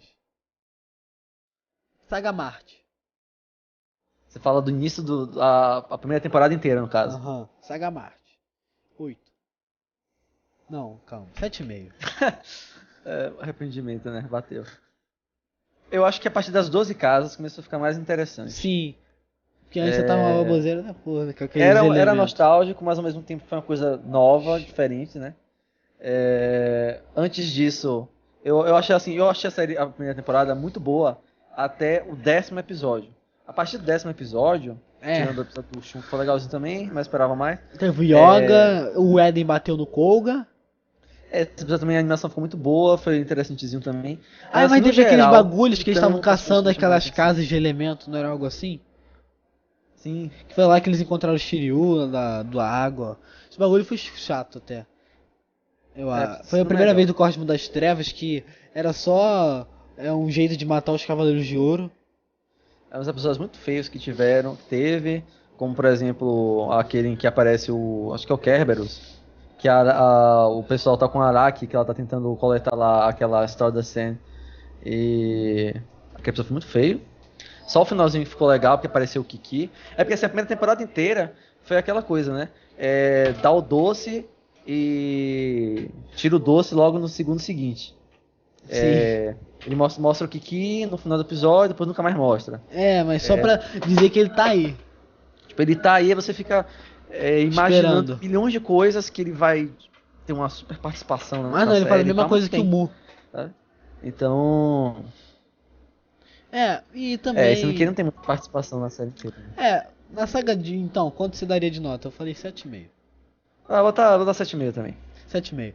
Saga Marte. Você fala do início a primeira temporada inteira, no caso. Aham. Saga Marte. 8. Não, calma. 7,5. Arrependimento, né? Bateu. Eu acho que a partir das 12 casas começou a ficar mais interessante. Sim. Porque antes você tava uma baboseira da porra, né, com aqueles Era elementos. nostálgico, mas ao mesmo tempo foi uma coisa nova, diferente, né? Antes disso, eu achei assim, a primeira temporada muito boa até o 10º episódio. A partir do 10º episódio, tirando o episódio do Shun, que foi legalzinho também, mas esperava mais. Teve o Yoga, o Eden bateu no Koga. Esse episódio também, a animação ficou muito boa, foi interessantezinho também. Mas assim, teve aqueles bagulhos que eles então, estavam caçando aquelas casas de elemento, não era algo assim? Sim. Que foi lá que eles encontraram o Shiryu da água. Esse bagulho foi chato até. Foi a primeira vez do Cosmo das Trevas que era só um jeito de matar os Cavaleiros de Ouro. Uns episódios muito feios que teve, como por exemplo aquele em que aparece acho que é o Kerberos, que o pessoal tá com a Araki, que ela tá tentando coletar lá aquela Star da Sen, e aquele episódio foi muito feio. Só o finalzinho que ficou legal, porque apareceu o Kiki. É porque assim, a primeira temporada inteira foi aquela coisa, né? Dá o doce e tira o doce logo no segundo seguinte. Ele mostra o Kiki no final do episódio, depois nunca mais mostra. Mas só pra dizer que ele tá aí. Tipo, ele tá aí, você fica imaginando milhões de coisas que ele vai ter uma super participação na Mas não, ele fala a mesma coisa que o Mu. Tá? Então... e também... Esse aqui não tem muita participação na série inteira. Na saga de... Então, quanto você daria de nota? Eu falei 7,5. Vou dar 7,5 também. 7,5.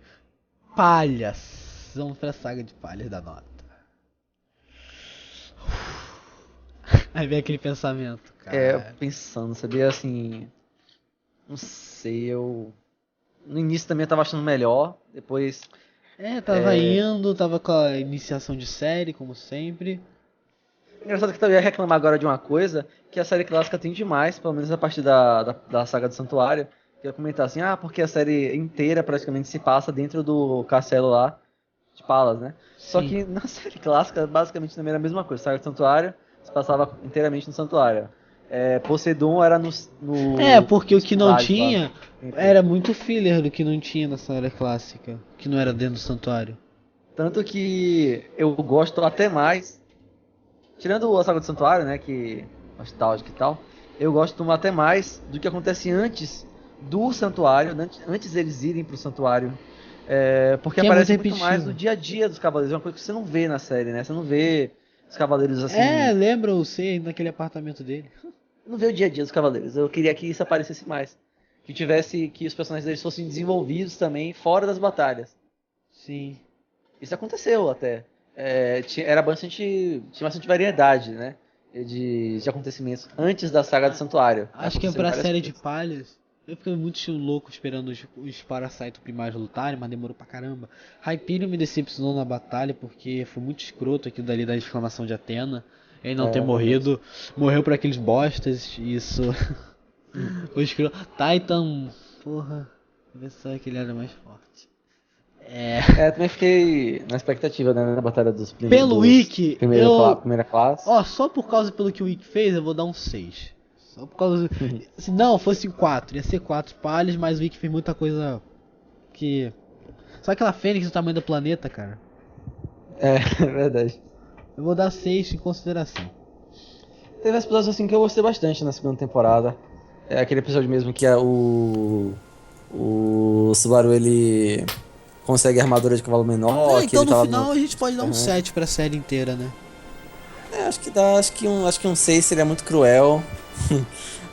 Palhas. Vamos pra saga de palhas da nota. Aí vem aquele pensamento, cara. Pensando, sabia, assim... Não sei, no início também eu tava achando melhor, depois... Tava com a iniciação de série, como sempre. Engraçado que eu ia reclamar agora de uma coisa, que a série clássica tem demais, pelo menos a partir da saga do Santuário. Eu ia comentar assim, porque a série inteira praticamente se passa dentro do castelo lá, de Palas, né? Sim. Só que na série clássica, basicamente também era a mesma coisa. A saga do Santuário se passava inteiramente no Santuário. Poseidon era no porque o que não tinha era muito filler do que não tinha na série clássica, que não era dentro do Santuário. Tanto que eu gosto até mais, tirando a saga do Santuário, né, que nostálgica e tal, eu gosto até mais do que acontece antes do Santuário, antes deles irem pro Santuário. Porque que aparece muito mais no dia a dia dos Cavaleiros, é uma coisa que você não vê na série, né? Você não vê os Cavaleiros assim... lembra você naquele apartamento dele? Não vê o dia a dia dos Cavaleiros, eu queria que isso aparecesse mais. Que os personagens deles fossem desenvolvidos também fora das batalhas. Sim. Isso aconteceu até. Tinha bastante variedade, né? De acontecimentos antes da saga do Santuário. Acho que pra série de palhas, eu fiquei muito louco esperando os Parasito primários lutarem, mas demorou pra caramba. Hyperion me decepcionou na batalha, porque foi muito escroto aquilo dali da exclamação de Athena. Ele não ter morrido. Morreu por aqueles bostas, isso. Foi escroto. Titan, porra, pensava que ele era mais forte. Também fiquei na expectativa, né, na batalha dos pelo Wiki, primeira classe. Só por causa pelo que o Wiki fez, eu vou dar um 6. Só por causa... Se não, fosse 4. Ia ser 4 palhas, mas o Wiki fez muita coisa que... Só aquela fênix do tamanho do planeta, cara. É verdade. Eu vou dar 6 em consideração. Teve episódios assim que eu gostei bastante na segunda temporada. Aquele episódio mesmo que o Subaru, ele consegue a armadura de cavalo menor. Então no final a gente pode dar um 7 pra série inteira, né? Acho que dá. Acho que um 6 seria muito cruel.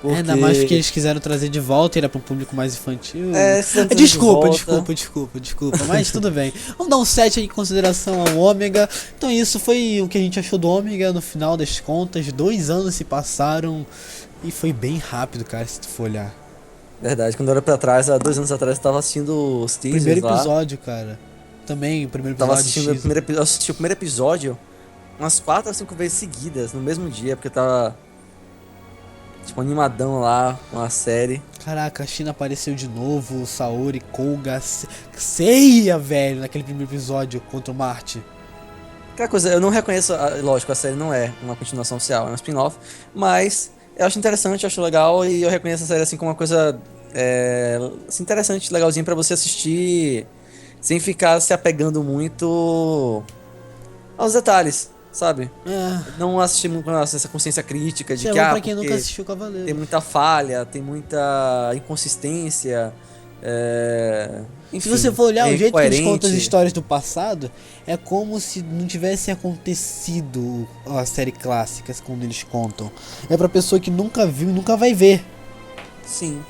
Porque... Ainda mais porque eles quiseram trazer de volta, era para um público mais infantil. Desculpa, mas tudo bem. Vamos dar um 7 aí em consideração ao Ômega. Então isso foi o que a gente achou do Ômega no final das contas. 2 anos se passaram e foi bem rápido, cara, se tu for olhar. Verdade, quando eu olho pra trás, há 2 anos atrás eu tava assistindo os teasers primeiro episódio, cara. Também, o primeiro episódio. Eu assisti o primeiro episódio umas 4 ou 5 vezes seguidas, no mesmo dia, porque eu tava... tipo, animadão lá com a série. Caraca, a China apareceu de novo, Saori, Koga, Seiya, velho, naquele primeiro episódio contra o Marte. Aquela coisa, eu não reconheço, lógico, a série não é uma continuação oficial, é um spin-off, mas eu acho interessante, eu acho legal e eu reconheço a série assim como uma coisa assim, interessante, legalzinha pra você assistir sem ficar se apegando muito aos detalhes. Sabe? Não assistir muito com essa consciência crítica de que pra quem nunca assistiu Cavaleiro. Tem muita falha, tem muita inconsistência. Enfim, Se você for olhar é o jeito que eles contam as incoerente. histórias do passado, é como se não tivesse acontecido a série clássica quando eles contam. É pra pessoa que nunca viu e nunca vai ver. Sim.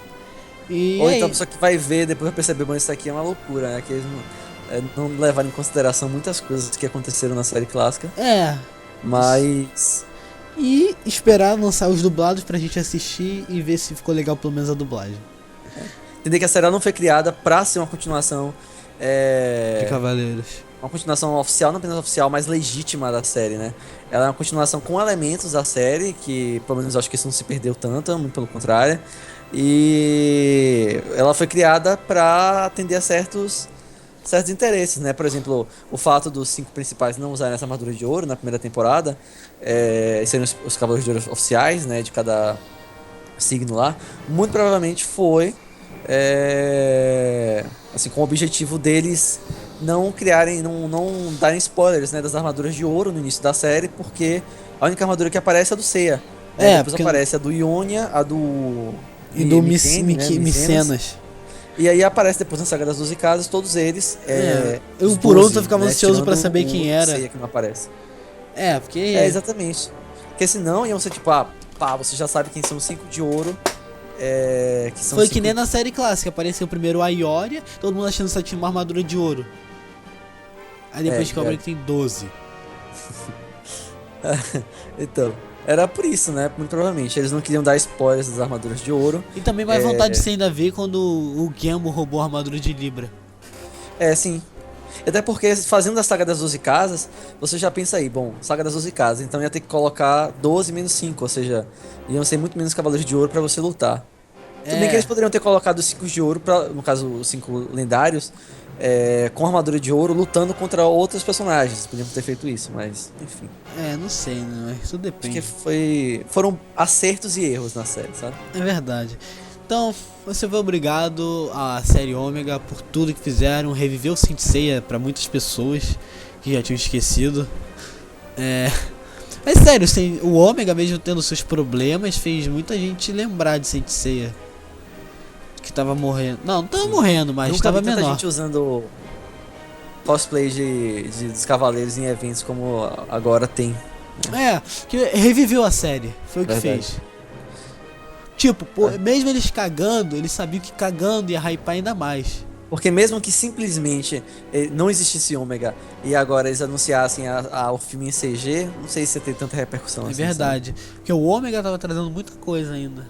E Ou aí, então a pessoa que vai ver depois vai perceber, bom, isso aqui é uma loucura, né? Que eles não levaram em consideração muitas coisas que aconteceram na série clássica. é. Mas. E esperar lançar os dublados pra gente assistir e ver se ficou legal pelo menos a dublagem. Entender que a série não foi criada pra ser uma continuação. De Cavaleiros. Uma continuação oficial, não apenas oficial, mas legítima da série, né? Ela é uma continuação com elementos da série, que pelo menos eu acho que isso não se perdeu tanto, muito pelo contrário. E ela foi criada pra atender a certos interesses, né? Por exemplo, o fato dos 5 principais não usarem essa armadura de ouro na primeira temporada, serem os Cavaleiros de Ouro oficiais, né? De cada signo lá, muito provavelmente foi assim, com o objetivo deles não criarem, não darem spoilers, né, das armaduras de ouro no início da série, porque a única armadura que aparece é a do Seiya, né? Depois porque... aparece a do Ionia, a do E do Micene, né, Micenas. e aí aparece depois na Saga das 12 Casas, todos eles. Eu os por 12, outro eu ficava né, ansioso pra tirando saber o quem era. Seiya que não aparece. Porque... Exatamente. Porque senão iam ser tipo, você já sabe quem são os 5 de ouro. Que são Foi cinco... que nem na série clássica, apareceu primeiro a Ioria, todo mundo achando que só tinha uma armadura de ouro. Aí depois descobriu que tem 12. Então, era por isso, né? Muito provavelmente. Eles não queriam dar spoilers das armaduras de ouro. E também mais vontade de você ainda ver quando o Gemmo roubou a armadura de Libra. Sim. Até porque fazendo a Saga das 12 Casas, você já pensa aí, bom, Saga das 12 Casas, então ia ter que colocar 12 menos 5, ou seja, iam ser muito menos Cavaleiros de Ouro pra você lutar. Tudo bem que eles poderiam ter colocado os 5 de ouro, no caso os 5 lendários, com armadura de ouro, lutando contra outros personagens. Podiam ter feito isso, mas enfim. Não sei, né? Mas tudo depende. Acho que foram acertos e erros na série, sabe? É verdade. Então, você foi obrigado à série Ômega por tudo que fizeram, reviveu o Saint Seiya pra muitas pessoas que já tinham esquecido. Mas sério, o Ômega, mesmo tendo seus problemas, fez muita gente lembrar de Saint Seiya. Que tava morrendo. Não tava morrendo, mas Nunca tava vi tanta menor. gente usando cosplay dos cavaleiros em eventos como agora tem. Que reviveu a série. Foi o que Verdade. fez. Tipo, mesmo eles cagando, eles sabiam que cagando ia hypar ainda mais. Porque mesmo que simplesmente não existisse Ômega e agora eles anunciassem o filme em CG, não sei se ia ter tanta repercussão assim. Verdade. Sabe? Porque o Ômega tava trazendo muita coisa ainda.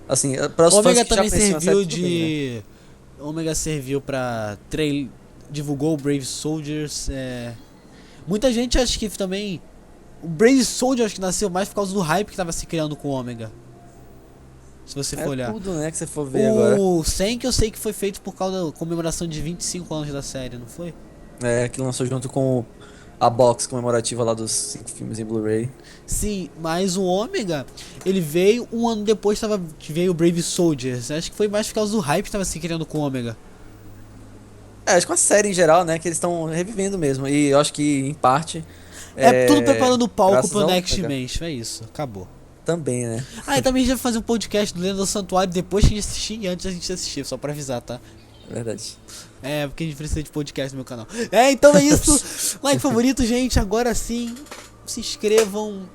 Assim, para os O fãs Ômega que já também conheciam a série, serviu tudo bem, né? Ômega serviu pra divulgou o Brave Soldiers. Muita gente acha que também o Brave Soldier acho que nasceu mais por causa do hype que tava se criando com o Ômega. Se você for olhar. Tudo, né, que você for ver agora. O Senk eu sei que foi feito por causa da comemoração de 25 anos da série, não foi? Que lançou junto com a box comemorativa lá dos 5 filmes em Blu-ray. Sim, mas o Ômega, ele veio um ano depois, veio o Brave Soldiers. Acho que foi mais por causa do hype que tava se criando com o Ômega. Acho que a série em geral, né, que eles estão revivendo mesmo. E eu acho que, em parte... tudo preparando o palco graças pro ao Next Ômega. Dimension, é isso, acabou. Também, né? E também já vai fazer um podcast do Lenda do Santuário depois que a gente assistir e antes da gente assistir, só pra avisar, tá? Verdade. Porque a gente precisa de podcast no meu canal. Então é isso. Like favorito, gente. Agora sim, se inscrevam.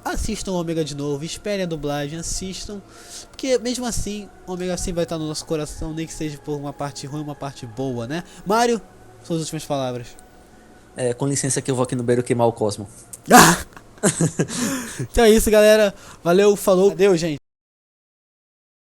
Assistam o Ômega de novo. Esperem a dublagem, assistam. Porque mesmo assim, o Ômega sim vai estar no nosso coração, nem que seja por uma parte ruim, uma parte boa, né? Mário, suas últimas palavras. Com licença que eu vou aqui no beiro queimar o Cosmo. Então é isso, galera. Valeu, falou. Adeus, gente.